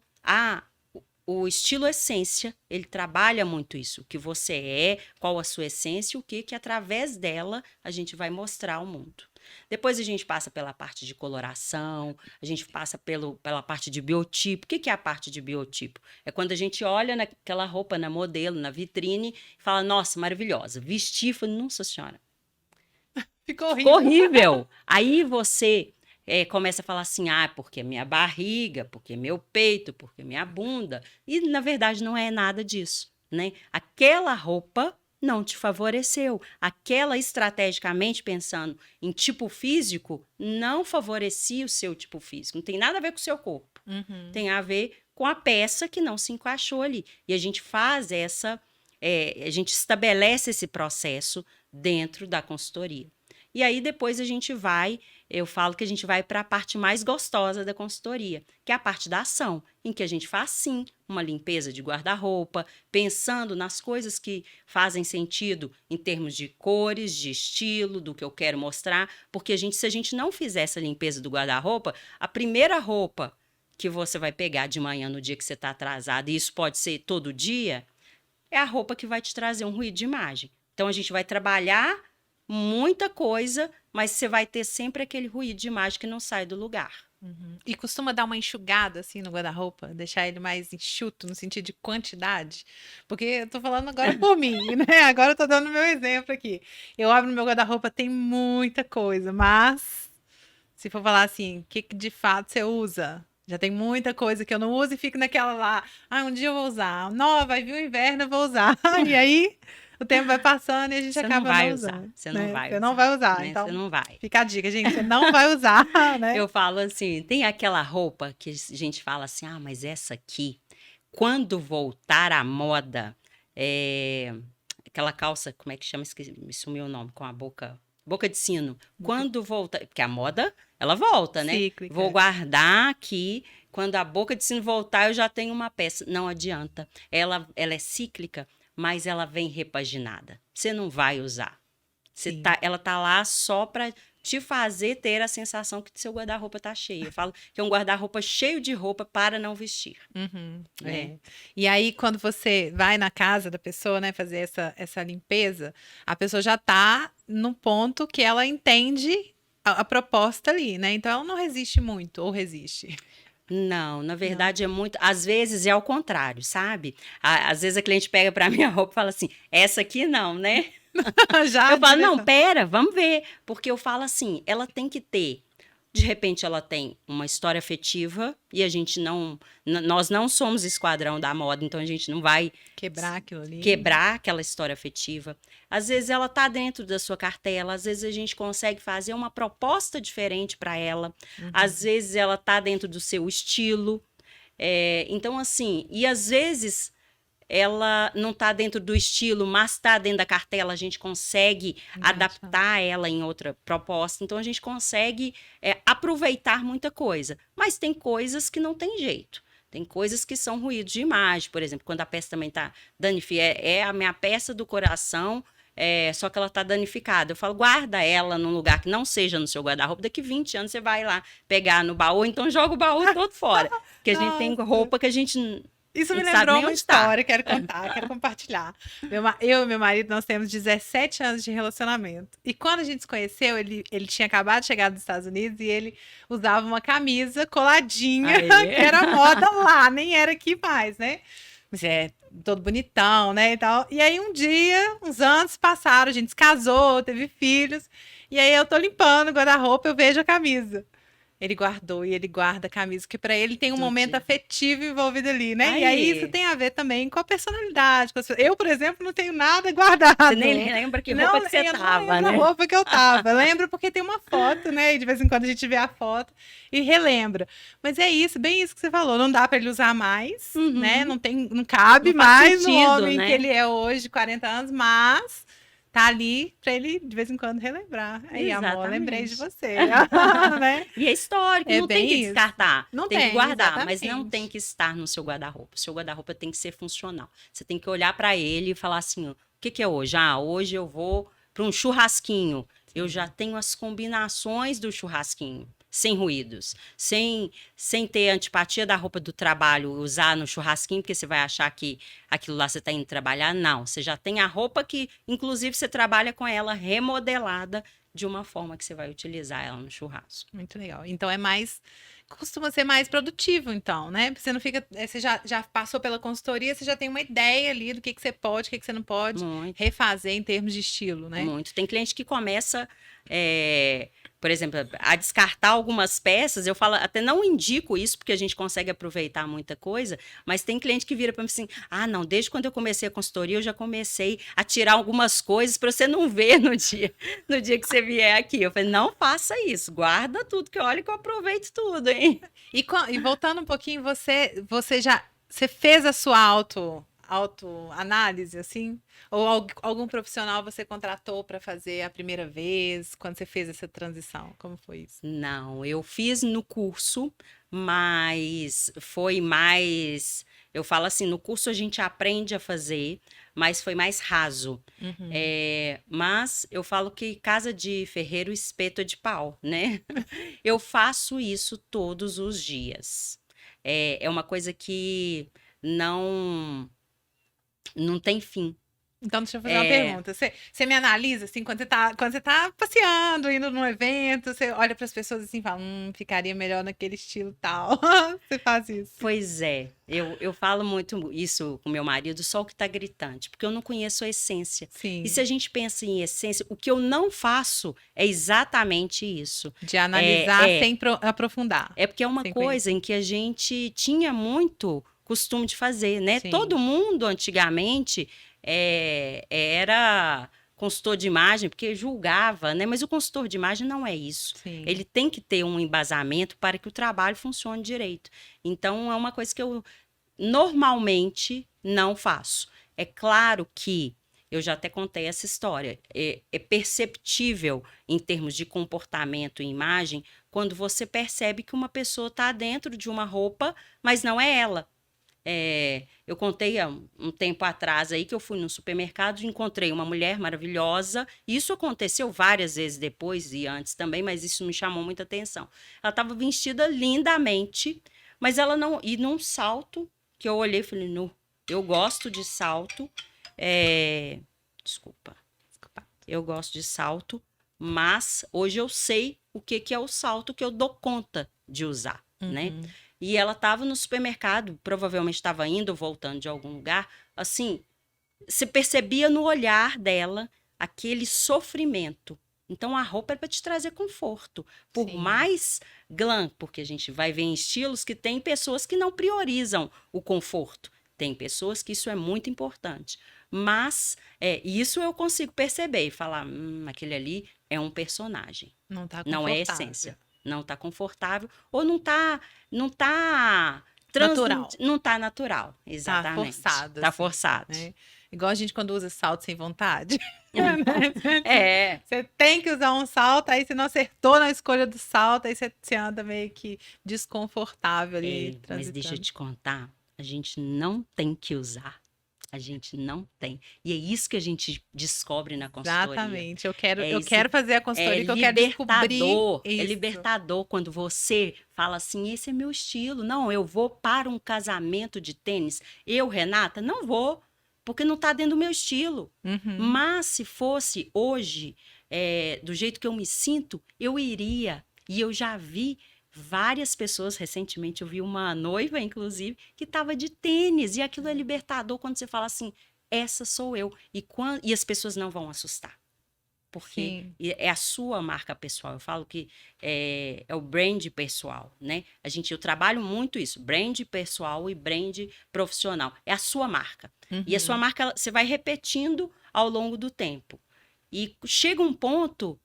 S2: o estilo essência, ele trabalha muito isso, o que você é, qual a sua essência, o que através dela a gente vai mostrar ao mundo. Depois a gente passa pela parte de coloração, a gente passa pela parte de biotipo. O que é a parte de biotipo? É quando a gente olha naquela roupa, na modelo, na vitrine, e fala, nossa, maravilhosa. Vestir, fala, nossa senhora.
S1: Ficou horrível.
S2: Horrível. Aí você começa a falar assim, porque minha barriga, porque meu peito, porque minha bunda. E, na verdade, não é nada disso, né? Aquela roupa não te favoreceu. Aquela, estrategicamente pensando em tipo físico, não favorecia o seu tipo físico. Não tem nada a ver com o seu corpo. Tem a ver com a peça que não se encaixou ali. E a gente faz a gente estabelece esse processo dentro da consultoria. E aí depois eu falo que a gente vai para a parte mais gostosa da consultoria, que é a parte da ação, em que a gente faz sim uma limpeza de guarda-roupa, pensando nas coisas que fazem sentido em termos de cores, de estilo, do que eu quero mostrar, porque se a gente não fizer essa limpeza do guarda-roupa, a primeira roupa que você vai pegar de manhã no dia que você está atrasado, e isso pode ser todo dia, é a roupa que vai te trazer um ruído de imagem. Então a gente vai trabalhar muita coisa, mas você vai ter sempre aquele ruído de imagem que não sai do lugar.
S1: E costuma dar uma enxugada assim no guarda-roupa, deixar ele mais enxuto no sentido de quantidade? Porque eu tô falando agora por mim, né? Agora eu tô dando meu exemplo aqui. Eu abro meu guarda-roupa, tem muita coisa, mas se for falar assim, o que de fato você usa? Já tem muita coisa que eu não uso e fico naquela lá, um dia eu vou usar. Não, vai vir o inverno, eu vou usar. E aí o tempo vai passando e a gente
S2: Você
S1: acaba
S2: não vai
S1: não
S2: usar,
S1: usando.
S2: você
S1: Né?
S2: não vai
S1: Você
S2: usar.
S1: não vai usar.
S2: Né?
S1: Então,
S2: você não vai.
S1: fica a dica, gente. Você não vai usar, né?
S2: Eu falo assim, tem aquela roupa que a gente fala assim, mas essa aqui, quando voltar à moda, aquela calça, como é que chama? Me sumiu o nome, com a boca de sino. Quando voltar, porque a moda, ela volta, né?
S1: Cíclica.
S2: Vou guardar aqui, quando a boca de sino voltar, eu já tenho uma peça. Não adianta. Ela é cíclica, mas ela vem repaginada. Você não vai usar. Ela tá lá só para te fazer ter a sensação que seu guarda-roupa tá cheio. Eu falo que é um guarda-roupa cheio de roupa para não vestir, né?
S1: É. E aí, quando você vai na casa da pessoa, né, fazer essa limpeza, a pessoa já tá no ponto que ela entende a proposta ali, né? Então ela não resiste muito, ou resiste.
S2: Não, na
S1: Não.
S2: verdade é muito. Às vezes é ao contrário, sabe? Às vezes a cliente pega pra minha roupa e fala assim: essa aqui não, né?
S1: Já
S2: Eu falo, não,
S1: direção.
S2: pera, vamos ver. Porque eu falo assim, ela tem que ter. De repente ela tem uma história afetiva e a gente não. Nós não somos esquadrão da moda, então a gente não vai
S1: Quebrar aquilo ali.
S2: quebrar aquela história afetiva. Às vezes ela tá dentro da sua cartela, às vezes a gente consegue fazer uma proposta diferente para ela, às vezes ela tá dentro do seu estilo. Então, assim, e às vezes ela não tá dentro do estilo, mas tá dentro da cartela, a gente consegue
S1: Encaixar.
S2: adaptar ela em outra proposta, então a gente consegue aproveitar muita coisa. Mas tem coisas que não tem jeito. Tem coisas que são ruídos de imagem, por exemplo, quando a peça também tá danificada, é a minha peça do coração, só que ela tá danificada. Eu falo, guarda ela num lugar que não seja no seu guarda-roupa, daqui 20 anos você vai lá pegar no baú, então joga o baú todo fora. Porque a gente tem
S1: Nossa.
S2: roupa que a gente
S1: Isso me
S2: não sabe
S1: lembrou
S2: nem
S1: uma
S2: onde tá.
S1: história, quero contar, quero compartilhar. Eu e meu marido, nós temos 17 anos de relacionamento. E quando a gente se conheceu, ele tinha acabado de chegar dos Estados Unidos e ele usava uma camisa coladinha,
S2: Aí.
S1: que era moda lá, nem era aqui mais, né? Mas todo bonitão, né, e tal. E aí um dia, uns anos passaram, a gente se casou, teve filhos. E aí eu tô limpando o guarda-roupa, eu vejo a camisa. Ele guardou e ele guarda a camisa, porque para ele tem um
S2: Do
S1: momento
S2: dia.
S1: afetivo envolvido ali, né?
S2: Aí.
S1: E aí isso tem a ver também com a personalidade. Eu, por exemplo, não tenho nada guardado.
S2: Você nem lembra que roupa que você
S1: eu
S2: tava,
S1: não lembro
S2: né?
S1: a roupa que eu tava. Lembro porque tem uma foto, né? E de vez em quando a gente vê a foto e relembra. Mas é isso, bem isso que você falou. Não dá para ele usar mais, né? Não cabe
S2: Não faz
S1: mais no
S2: sentido,
S1: homem
S2: né?
S1: que ele é hoje, 40 anos, mas tá ali para ele de vez em quando relembrar. Aí, amor, lembrei de
S2: Exatamente.
S1: você, né?
S2: E é histórico,
S1: É
S2: não tem
S1: bem
S2: que
S1: isso.
S2: descartar.
S1: Não
S2: tem que
S1: tem,
S2: guardar, mas não
S1: exatamente.
S2: tem que estar no seu guarda-roupa. O seu guarda-roupa tem que ser funcional. Você tem que olhar para ele e falar assim: o que que é hoje? Ah, hoje eu vou para um churrasquinho. Eu já tenho as combinações do churrasquinho, sem ruídos, sem ter antipatia da roupa do trabalho, usar no churrasquinho, porque você vai achar que aquilo lá você está indo trabalhar. Não, você já tem a roupa que, inclusive, você trabalha com ela remodelada de uma forma que você vai utilizar ela no churrasco.
S1: Muito legal. Então costuma ser mais produtivo, então, né? Você não fica, você já passou pela consultoria, você já tem uma ideia ali do que você pode, o que você não pode
S2: Muito.
S1: refazer em termos de estilo, né?
S2: Muito. Tem cliente que começa, por exemplo, a descartar algumas peças. Eu falo, até não indico isso, porque a gente consegue aproveitar muita coisa, mas tem cliente que vira para mim assim: ah, não, desde quando eu comecei a consultoria, eu já comecei a tirar algumas coisas para você não ver no dia que você vier aqui. Eu falei, não faça isso, guarda tudo, que olha que eu aproveito tudo, hein?
S1: E voltando um pouquinho, você fez a sua autoanálise, assim? Ou algum profissional você contratou para fazer a primeira vez, quando você fez essa transição? Como foi isso?
S2: Não, eu fiz no curso, mas foi mais. Eu falo assim, no curso a gente aprende a fazer, mas foi mais raso. Mas eu falo que casa de ferreiro, espeto é de pau, né? Eu faço isso todos os dias. É uma coisa que não, não tem fim.
S1: Então, deixa eu fazer uma pergunta. Você me analisa, assim, quando você tá passeando, indo num evento, você olha para as pessoas assim e fala, ficaria melhor naquele estilo tal. Você faz isso.
S2: Pois é, eu falo muito isso com meu marido, só o que tá gritante, porque eu não conheço a essência.
S1: Sim.
S2: E se a gente pensa em essência, o que eu não faço é exatamente isso.
S1: De analisar sem aprofundar.
S2: É porque é uma
S1: sem
S2: coisa em que a gente tinha muito costume de fazer, né?
S1: Sim.
S2: Todo mundo antigamente era consultor de imagem, porque julgava, né? Mas o consultor de imagem não é isso.
S1: Sim.
S2: Ele tem que ter um embasamento para que o trabalho funcione direito. Então, é uma coisa que eu normalmente não faço. É claro que eu já até contei essa história. É perceptível em termos de comportamento e imagem quando você percebe que uma pessoa está dentro de uma roupa, mas não é ela. Eu contei há um tempo atrás aí que eu fui no supermercado e encontrei uma mulher maravilhosa. Isso aconteceu várias vezes depois e antes também, mas isso me chamou muita atenção. Ela estava vestida lindamente, mas ela não... E num salto, que eu olhei e falei, nu, eu gosto de salto. Desculpa. Eu gosto de salto, mas hoje eu sei o que é o salto que eu dou conta de usar, né? E ela estava no supermercado, provavelmente estava indo ou voltando de algum lugar. Assim, você percebia no olhar dela aquele sofrimento. Então, a roupa é para te trazer conforto. Por
S1: Sim.
S2: mais glam, porque a gente vai ver em estilos que tem pessoas que não priorizam o conforto. Tem pessoas que isso é muito importante. Mas isso eu consigo perceber e falar, aquele ali é um personagem.
S1: Não tá
S2: Não é a
S1: confortável.
S2: essência. Não tá confortável ou não tá
S1: Natural.
S2: não tá natural,
S1: Tá
S2: exatamente.
S1: forçado,
S2: Tá
S1: assim,
S2: forçado.
S1: né? Igual a gente quando usa salto sem vontade.
S2: É,
S1: Você tem que usar um salto, aí você não acertou na escolha do salto, aí você anda meio que desconfortável ali,
S2: mas deixa eu
S1: transitando.
S2: te contar, a gente não tem que usar. A gente não tem. E é isso que a gente descobre na consultoria.
S1: Exatamente. Eu
S2: É
S1: quero fazer a consultoria, que eu quero descobrir
S2: É
S1: isso.
S2: libertador quando você fala assim, esse é meu estilo. Não, eu vou para um casamento de tênis. Eu, Renata, não vou, porque não está dentro do meu estilo.
S1: Uhum.
S2: Mas se fosse hoje, do jeito que eu me sinto, eu iria. E eu já vi várias pessoas, recentemente eu vi uma noiva, inclusive, que estava de tênis. E aquilo é libertador quando você fala assim, essa sou eu. E as pessoas não vão assustar. Porque
S1: Sim.
S2: é a sua marca pessoal. Eu falo que é o brand pessoal, né? Eu trabalho muito isso, brand pessoal e brand profissional. É a sua marca. E a sua
S1: Uhum.
S2: marca, você vai repetindo ao longo do tempo. E chega um ponto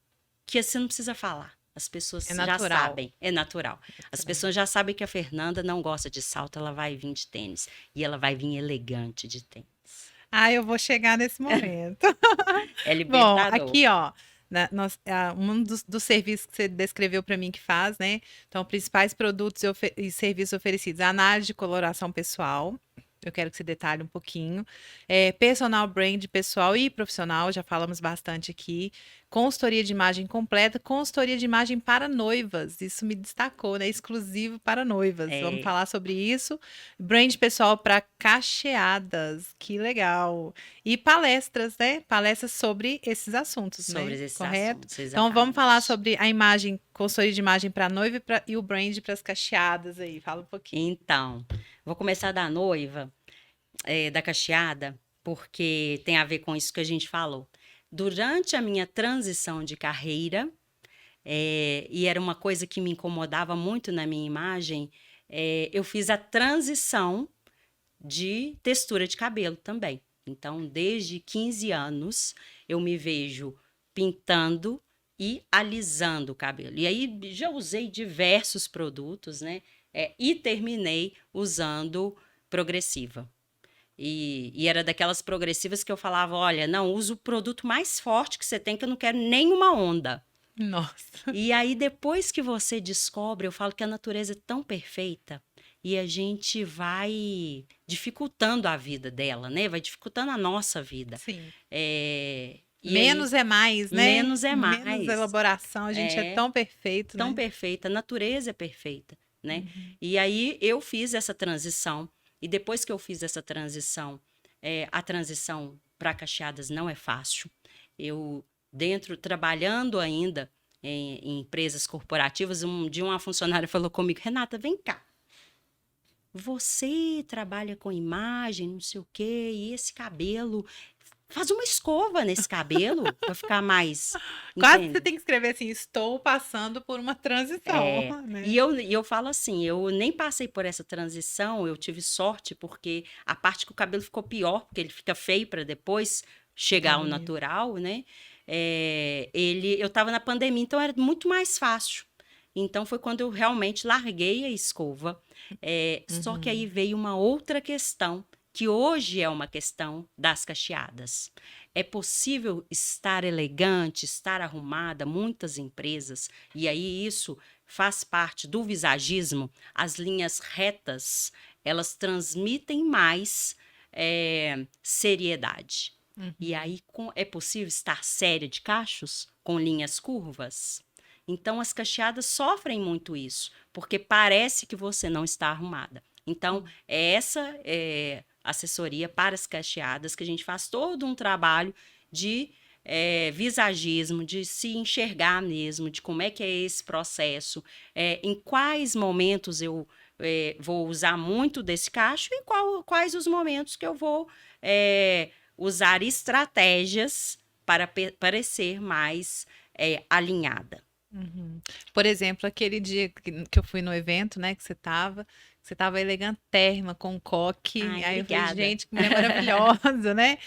S2: que você não precisa falar. As pessoas
S1: É
S2: já
S1: natural.
S2: sabem, é natural. As pessoas já sabem que a Fernanda não gosta de salto, ela vai vir de tênis. E ela vai vir elegante de tênis.
S1: Ah, eu vou chegar nesse momento.
S2: É
S1: Bom,
S2: libertador.
S1: aqui, ó, um dos serviços que você descreveu para mim que faz, né? Então, principais produtos e serviços oferecidos: análise de coloração pessoal. Eu quero que você detalhe um pouquinho. Personal brand pessoal e profissional, já falamos bastante aqui. Consultoria de imagem completa, consultoria de imagem para noivas. Isso me destacou, né? Exclusivo para noivas. Vamos falar sobre isso. Brand pessoal para cacheadas. Que legal. E palestras, né? Palestras sobre esses assuntos,
S2: Sobre
S1: né?
S2: esses
S1: Correto?
S2: assuntos,
S1: Então vamos falar
S2: exatamente.
S1: sobre a imagem, consultoria de imagem para noiva e o brand para as cacheadas aí. Fala um pouquinho.
S2: Então, vou começar da noiva, da cacheada, porque tem a ver com isso que a gente falou. Durante a minha transição de carreira, e era uma coisa que me incomodava muito na minha imagem, eu fiz a transição de textura de cabelo também. Então, desde 15 anos, eu me vejo pintando e alisando o cabelo. E aí já usei diversos produtos, né? E terminei usando progressiva. E era daquelas progressivas que eu falava, olha, não, usa o produto mais forte que você tem, que eu não quero nenhuma onda.
S1: Nossa.
S2: E aí, depois que você descobre, eu falo que a natureza é tão perfeita e a gente vai dificultando a vida dela, né? Vai dificultando a nossa vida.
S1: Sim.
S2: E aí,
S1: Menos é mais, né?
S2: menos é
S1: Menos
S2: mais.
S1: elaboração. A gente é tão perfeito,
S2: Tão
S1: né?
S2: perfeita, a natureza é perfeita, né?
S1: Uhum.
S2: E aí eu fiz essa transição, e depois que eu fiz essa transição, a transição para cacheadas não é fácil. Eu, trabalhando ainda em empresas corporativas, um dia uma funcionária falou comigo, Renata, vem cá. Você trabalha com imagem, não sei o quê, e esse cabelo, faz uma escova nesse cabelo para ficar mais,
S1: Quase você
S2: entende?
S1: tem que escrever assim: estou passando por uma transição, né?
S2: E eu falo assim, eu nem passei por essa transição, eu tive sorte, porque a parte que o cabelo ficou pior, porque ele fica feio para depois chegar
S1: Ficar
S2: ao
S1: bonito.
S2: natural, né? Eu estava na pandemia, então era muito mais fácil. Então foi quando eu realmente larguei a escova. Só que aí veio uma outra questão, que hoje é uma questão das cacheadas. É possível estar elegante, estar arrumada, muitas empresas, e aí isso faz parte do visagismo, as linhas retas, elas transmitem mais seriedade.
S1: Uhum.
S2: E aí é possível estar séria de cachos com linhas curvas? Então, as cacheadas sofrem muito isso, porque parece que você não está arrumada. Então, essa é assessoria para as cacheadas, que a gente faz todo um trabalho de visagismo, de se enxergar mesmo, de como é que é esse processo, em quais momentos eu vou usar muito desse cacho e quais os momentos que eu vou usar estratégias para parecer mais alinhada.
S1: Uhum. Por exemplo, aquele dia que eu fui no evento, né, que você tava elegantérrima, com coque.
S2: Ai,
S1: Aí eu falei,
S2: obrigada.
S1: gente, que mulher maravilhosa, né?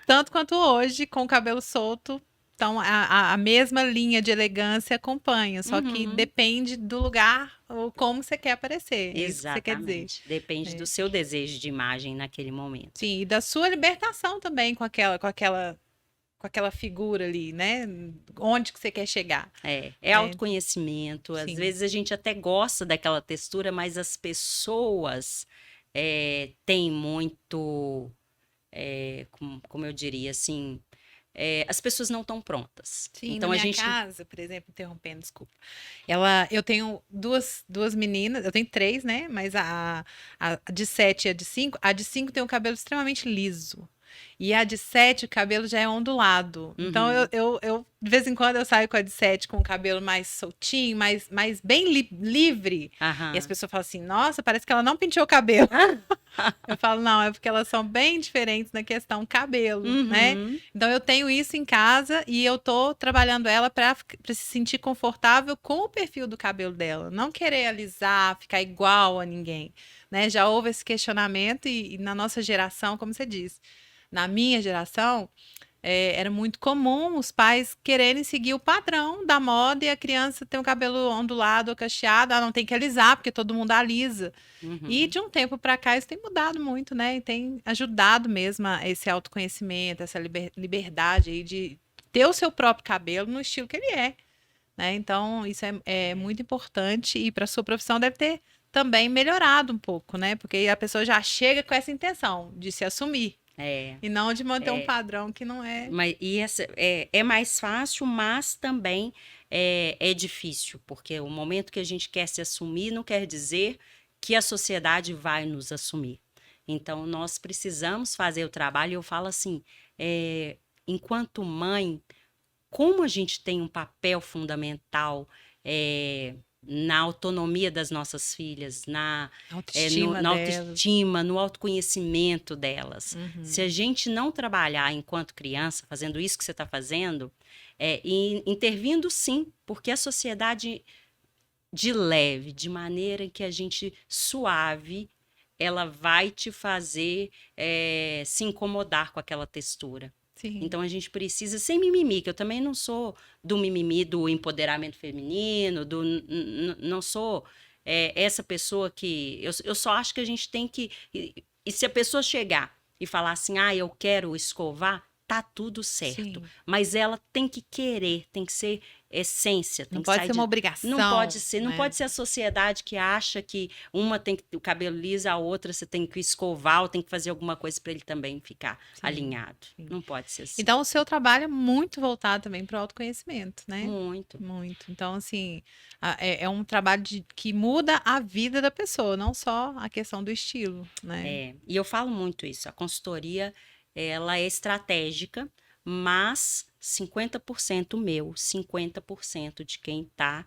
S1: Tanto quanto hoje, com o cabelo solto. Então, a mesma linha de elegância acompanha, só que
S2: Uhum.
S1: depende do lugar ou como você quer aparecer. É isso que você quer dizer.
S2: Exatamente. Depende do
S1: É.
S2: seu desejo de imagem naquele momento.
S1: Sim, e da sua libertação também com aquela figura ali, né? Onde que você quer chegar,
S2: É
S1: né?
S2: autoconhecimento. Às
S1: Sim.
S2: vezes a gente até gosta daquela textura, mas as pessoas têm muito, como eu diria assim, as pessoas não estão prontas.
S1: Sim, na
S2: Então a
S1: minha
S2: gente.
S1: casa, por exemplo, interrompendo, desculpa. Eu tenho duas meninas, eu tenho três, né? Mas a de 7 e a de 5 tem o cabelo extremamente liso. E a de 7 o cabelo já é ondulado. Então,
S2: Uhum,
S1: de vez em quando, eu saio com a de 7 com o cabelo mais soltinho, mais bem livre. E as
S2: aham.
S1: pessoas falam assim, nossa, parece que ela não penteou o cabelo. Eu falo, não, é porque elas são bem diferentes na questão cabelo, né?
S2: Uhum,
S1: Então eu tenho isso em casa e eu tô trabalhando ela para se sentir confortável com o perfil do cabelo dela, não querer alisar, ficar igual a ninguém, né? Já houve esse questionamento e na nossa geração, como você disse, na minha geração, era muito comum os pais quererem seguir o padrão da moda e a criança ter um cabelo ondulado ou cacheado, não tem que alisar porque todo mundo alisa. E
S2: uhum.
S1: de um tempo para cá isso tem mudado muito, né? E tem ajudado mesmo a esse autoconhecimento, essa liberdade aí de ter o seu próprio cabelo no estilo que ele é, né? Então, isso é muito importante e para sua profissão deve ter também melhorado um pouco, né? Porque a pessoa já chega com essa intenção de se assumir
S2: É,
S1: e não de manter um
S2: é.
S1: padrão que não é.
S2: Mas, é mais fácil, mas também é difícil, porque o momento que a gente quer se assumir não quer dizer que a sociedade vai nos assumir. Então, nós precisamos fazer o trabalho. Eu falo assim, enquanto mãe, como a gente tem um papel fundamental na autonomia das nossas filhas,
S1: Autoestima
S2: na
S1: delas.
S2: autoestima, no autoconhecimento delas. Se a
S1: Uhum.
S2: gente não trabalhar enquanto criança, fazendo isso que você está fazendo, e intervindo sim, porque a sociedade de leve, de maneira que a gente suave, ela vai te fazer se incomodar com aquela textura.
S1: Sim.
S2: Então a gente precisa, sem mimimi, que eu também não sou do mimimi do empoderamento feminino, não sou essa pessoa que. Eu só acho que a gente tem que. E se a pessoa chegar e falar assim, eu quero escovar, tá tudo certo.
S1: Sim.
S2: Mas ela tem que querer, tem que ser essência, tem
S1: Não
S2: que
S1: pode
S2: sair
S1: ser uma
S2: de.
S1: obrigação,
S2: Não
S1: né?
S2: pode ser a sociedade que acha que uma tem que o cabelo liso, a outra você tem que escovar ou tem que fazer alguma coisa para ele também ficar
S1: Sim,
S2: alinhado.
S1: sim.
S2: Não pode ser assim.
S1: Então, o seu trabalho é muito voltado também para o autoconhecimento, né?
S2: Muito.
S1: Muito. Então, assim, é um trabalho que muda a vida da pessoa, não só a questão do estilo, né?
S2: E eu falo muito isso. A consultoria, ela é estratégica, mas 50% meu, 50% de quem está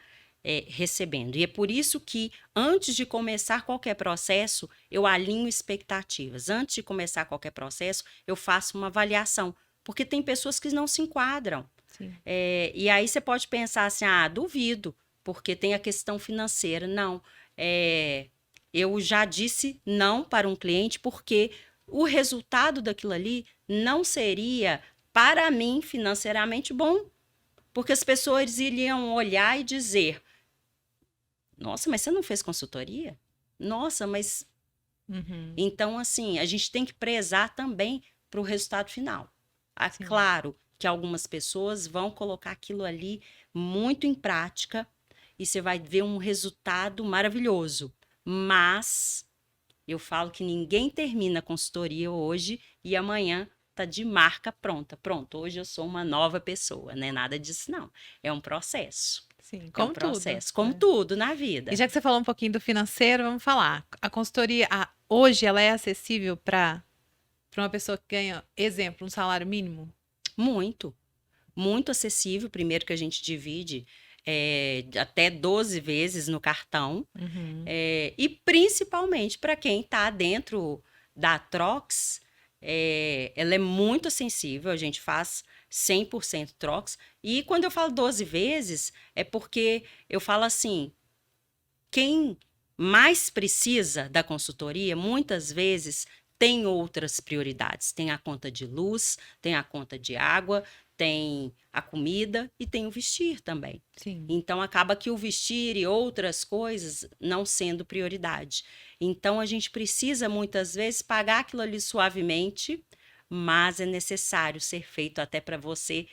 S2: recebendo. E é por isso que, antes de começar qualquer processo, eu alinho expectativas. Antes de começar qualquer processo, eu faço uma avaliação. Porque tem pessoas que não se enquadram.
S1: Sim.
S2: E aí você pode pensar assim, duvido, porque tem a questão financeira. Não, eu já disse não para um cliente porque o resultado daquilo ali não seria, para mim, financeiramente bom. Porque as pessoas iriam olhar e dizer, nossa, mas você não fez consultoria? Nossa, mas...
S1: Uhum.
S2: Então, assim, a gente tem que prezar também para o resultado final.
S1: Sim.
S2: Claro que algumas pessoas vão colocar aquilo ali muito em prática e você vai ver um resultado maravilhoso. Mas Eu falo que ninguém termina a consultoria hoje e amanhã tá de marca pronta. Pronto, hoje eu sou uma nova pessoa, não é nada disso, não. É um processo.
S1: Sim,
S2: É um
S1: como tudo,
S2: processo, como
S1: né?
S2: tudo na
S1: E
S2: vida.
S1: já que você falou um pouquinho do financeiro, vamos falar. A consultoria, hoje, ela é acessível para uma pessoa que ganha, exemplo, um salário mínimo?
S2: Muito, muito acessível. Primeiro que a gente divide até 12 vezes no cartão.
S1: Uhum.
S2: E principalmente para quem está dentro da Trox, ela é muito sensível, a gente faz 100% Trox. E quando eu falo 12 vezes, é porque eu falo assim, quem mais precisa da consultoria, muitas vezes tem outras prioridades. Tem a conta de luz, tem a conta de água, tem a comida e tem o vestir também.
S1: Sim.
S2: Então acaba que o vestir e outras coisas não sendo prioridade. Então a gente precisa muitas vezes pagar aquilo ali suavemente, mas é necessário ser feito até para você.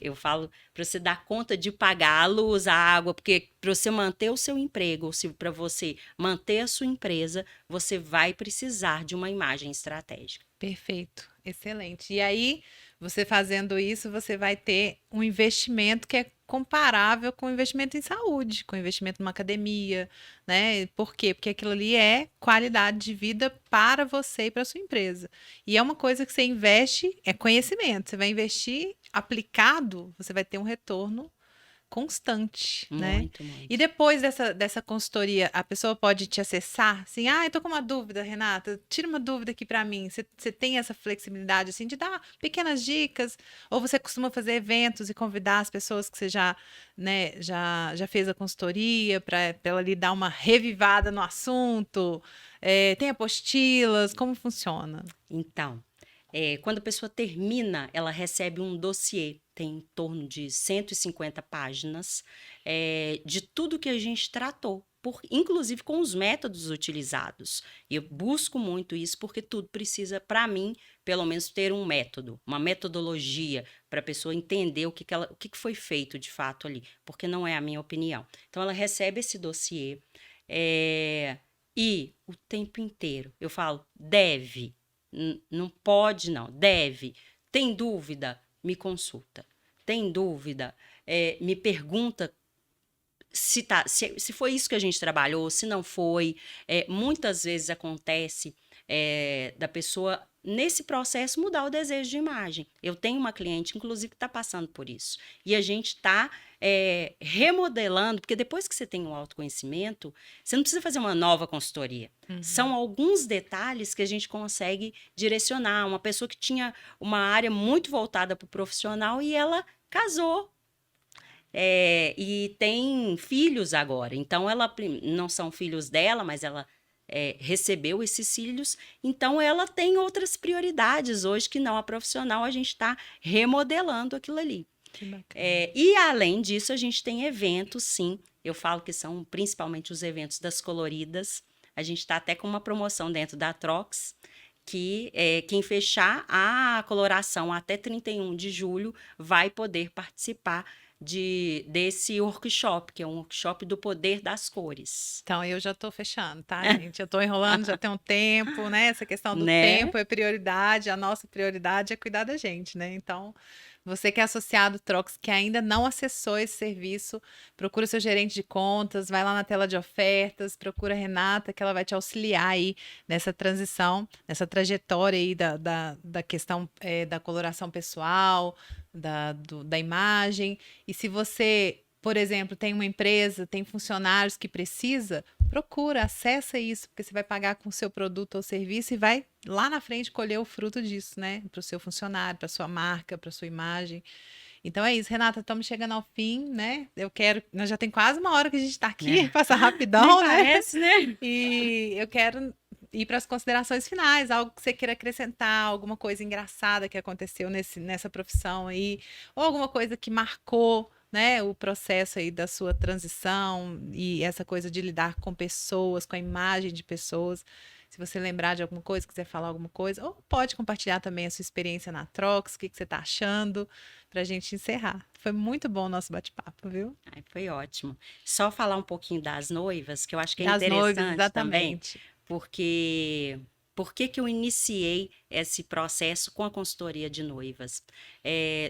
S2: Eu falo para você dar conta de pagar a luz, a água, porque para você manter o seu emprego, ou se para você manter a sua empresa, você vai precisar de uma imagem estratégica.
S1: Perfeito, excelente. E aí, você fazendo isso, você vai ter um investimento que é comparável com o investimento em saúde, com o investimento numa academia, né? Por quê? Porque aquilo ali é qualidade de vida para você e para sua empresa. E é uma coisa que você investe, é conhecimento. Você vai investir aplicado, você vai ter um retorno constante, né?
S2: Muito,
S1: E
S2: muito.
S1: depois dessa consultoria, a pessoa pode te acessar, assim, eu tô com uma dúvida, Renata, tira uma dúvida aqui para mim. Você tem essa flexibilidade, assim, de dar pequenas dicas? Ou você costuma fazer eventos e convidar as pessoas que você já, né, já fez a consultoria para ela lhe dar uma revivada no assunto? Tem apostilas? Como funciona?
S2: Então, quando a pessoa termina, ela recebe um dossiê, tem em torno de 150 páginas, de tudo que a gente tratou, inclusive com os métodos utilizados. Eu busco muito isso porque tudo precisa, para mim, pelo menos ter um método, uma metodologia para a pessoa entender o que foi feito de fato ali, porque não é a minha opinião. Então, ela recebe esse dossiê e o tempo inteiro eu falo, deve. Não pode, não. Deve. Tem dúvida? Me consulta. Tem dúvida? Me pergunta se foi isso que a gente trabalhou, se não foi. Muitas vezes acontece da pessoa, nesse processo, mudar o desejo de imagem. Eu tenho uma cliente, inclusive, que está passando por isso. E a gente está remodelando, porque depois que você tem um autoconhecimento, você não precisa fazer uma nova consultoria. São
S1: Uhum.
S2: alguns detalhes que a gente consegue direcionar. Uma pessoa que tinha uma área muito voltada para o profissional e ela casou. E tem filhos agora. Então, não são filhos dela, mas ela recebeu esses filhos. Então, ela tem outras prioridades hoje que não a profissional. A gente está remodelando aquilo ali.
S1: Que bacana.
S2: E, além disso, a gente tem eventos, sim. Eu falo que são principalmente os eventos das coloridas. A gente está até com uma promoção dentro da Trox, que quem fechar a coloração até 31 de julho vai poder participar desse workshop, que é um workshop do poder das cores.
S1: Então, eu já estou fechando, tá, gente? Eu estou enrolando já tem um tempo, né? Essa questão do
S2: Né?
S1: tempo é prioridade, a nossa prioridade é cuidar da gente, né? Então, você que é associado Trox, que ainda não acessou esse serviço, procura o seu gerente de contas, vai lá na tela de ofertas, procura a Renata, que ela vai te auxiliar aí nessa transição, nessa trajetória aí da questão da coloração pessoal, da imagem. E se você, por exemplo, tem uma empresa, tem funcionários que precisa, procura, acessa isso, porque você vai pagar com o seu produto ou serviço e vai lá na frente colher o fruto disso, né? Para o seu funcionário, para sua marca, para sua imagem. Então é isso, Renata, estamos chegando ao fim, né? Nós já tem quase uma hora que a gente está aqui, passa
S2: Nem
S1: rapidão, né?
S2: parece, né?
S1: E eu quero ir para as considerações finais, algo que você queira acrescentar, alguma coisa engraçada que aconteceu nessa profissão aí, ou alguma coisa que marcou, né, o processo aí da sua transição e essa coisa de lidar com pessoas, com a imagem de pessoas. Se você lembrar de alguma coisa, quiser falar alguma coisa, ou pode compartilhar também a sua experiência na Trox, o que você está achando, para a gente encerrar. Foi muito bom o nosso bate-papo, viu?
S2: Ai, foi ótimo. Só falar um pouquinho das noivas, que eu acho que é
S1: Das noivas,
S2: interessante também,
S1: exatamente.
S2: porque por que que eu iniciei esse processo com a consultoria de noivas?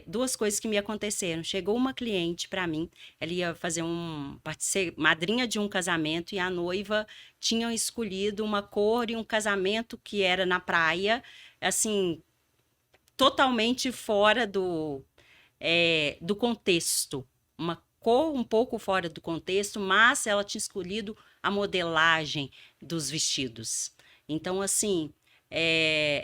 S2: Duas coisas que me aconteceram. Chegou uma cliente para mim, ela ia fazer ser madrinha de um casamento e a noiva tinha escolhido uma cor e um casamento que era na praia, assim, totalmente fora do contexto. Uma cor um pouco fora do contexto, mas ela tinha escolhido a modelagem dos vestidos. Então, assim,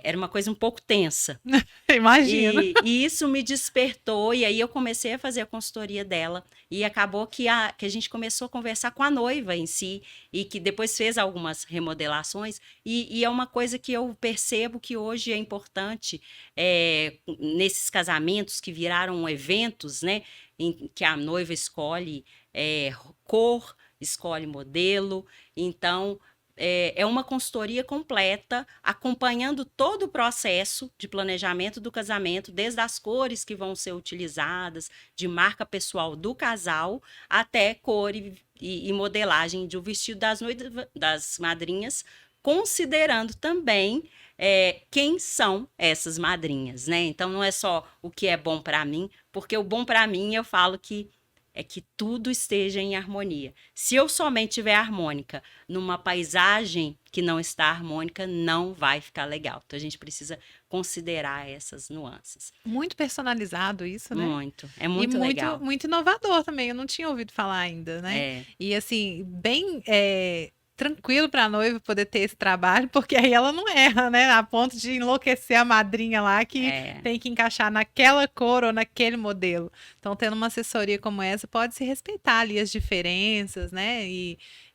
S2: era uma coisa um pouco tensa.
S1: Imagino.
S2: E isso me despertou, e aí eu comecei a fazer a consultoria dela, e acabou que a gente começou a conversar com a noiva em si, e que depois fez algumas remodelações, e é uma coisa que eu percebo que hoje é importante nesses casamentos que viraram eventos, né, em que a noiva escolhe cor, escolhe modelo, então é uma consultoria completa, acompanhando todo o processo de planejamento do casamento, desde as cores que vão ser utilizadas, de marca pessoal do casal, até cor e modelagem do vestido das madrinhas, considerando também quem são essas madrinhas, né? Então, não é só o que é bom para mim, porque o bom para mim, eu falo que é que tudo esteja em harmonia. Se eu somente tiver harmônica numa paisagem que não está harmônica, não vai ficar legal. Então a gente precisa considerar essas nuances.
S1: Muito personalizado isso, né?
S2: Muito, é
S1: E
S2: muito legal.
S1: muito inovador também. Eu não tinha ouvido falar ainda, né?
S2: É,
S1: E assim, bem tranquilo para a noiva poder ter esse trabalho, porque aí ela não erra, né? A ponto de enlouquecer a madrinha lá que tem que encaixar naquela cor ou naquele modelo. Então, tendo uma assessoria como essa, pode se respeitar ali as diferenças, né?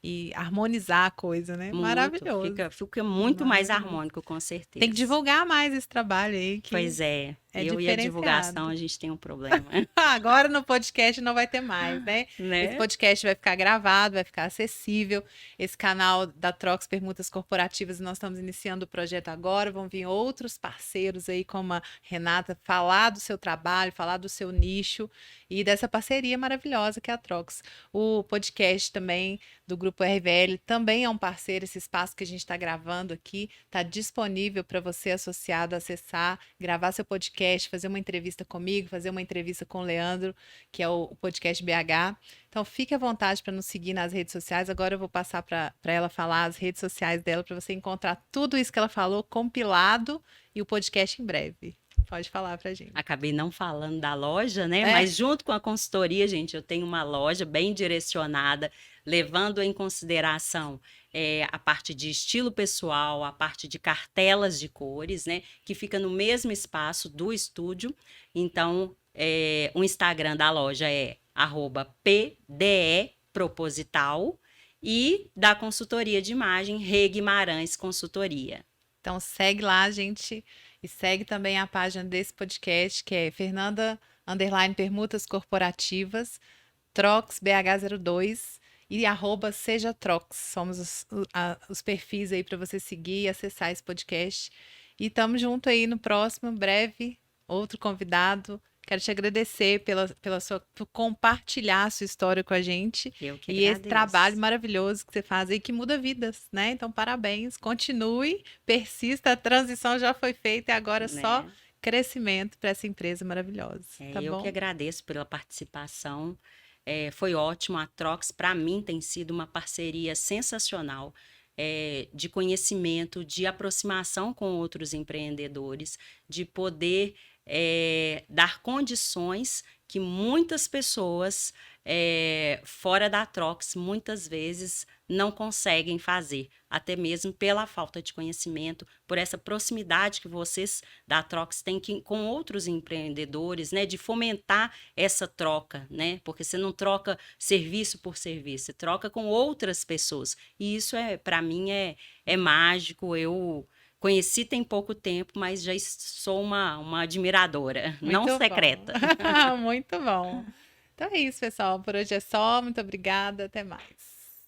S1: E harmonizar a coisa, né?
S2: muito.
S1: Maravilhoso.
S2: Fica muito mais
S1: Maravilhoso.
S2: harmônico, com certeza.
S1: Tem que divulgar mais esse trabalho aí. Que
S2: Pois é. Eu e a divulgação, a gente tem um problema.
S1: Agora no podcast não vai ter mais, né?
S2: Né?
S1: Esse podcast vai ficar gravado, vai ficar acessível. Esse canal da Trox Permutas Corporativas, nós estamos iniciando o projeto agora. Vão vir outros parceiros aí, como a Renata, falar do seu trabalho, falar do seu nicho e dessa parceria maravilhosa que é a Trox. O podcast também do Grupo RVL também é um parceiro. Esse espaço que a gente está gravando aqui está disponível para você, associado, acessar, gravar seu podcast, fazer uma entrevista comigo, fazer uma entrevista com o Leandro, que é o podcast BH. Então, fique à vontade para nos seguir nas redes sociais. Agora eu vou passar para ela falar as redes sociais dela, para você encontrar tudo isso que ela falou compilado e o podcast em breve. Pode falar pra gente.
S2: Acabei não falando da loja, né? Mas junto com a consultoria, gente, eu tenho uma loja bem direcionada, levando em consideração a parte de estilo pessoal, a parte de cartelas de cores, né? Que fica no mesmo espaço do estúdio. Então, o Instagram da loja é @pdeproposital e da consultoria de imagem, Rê Guimarães Consultoria.
S1: Então, segue lá, gente. E segue também a página desse podcast, que é Fernanda_Permutas Corporativas, Trox BH02 e @sejatrox. Somos os perfis aí para você seguir e acessar esse podcast. E estamos junto aí no próximo, breve, outro convidado. Quero te agradecer por compartilhar a sua história com a gente.
S2: Eu que
S1: E esse
S2: agradeço.
S1: trabalho maravilhoso que você faz aí, que muda vidas, né? Então, parabéns, continue, persista, a transição já foi feita e agora só
S2: Né?
S1: crescimento para essa empresa maravilhosa. Tá
S2: Eu
S1: bom?
S2: que agradeço pela participação. Foi ótimo. A Trox, para mim, tem sido uma parceria sensacional. De conhecimento, de aproximação com outros empreendedores, de poder dar condições que muitas pessoas fora da Trox muitas vezes não conseguem fazer, até mesmo pela falta de conhecimento, por essa proximidade que vocês da Trox têm com outros empreendedores, né, de fomentar essa troca, né, porque você não troca serviço por serviço, você troca com outras pessoas, e isso para mim é mágico. Eu conheci tem pouco tempo, mas já sou uma admiradora,
S1: Muito
S2: não
S1: bom.
S2: secreta.
S1: Muito bom. Então é isso, pessoal. Por hoje é só. Muito obrigada. Até mais.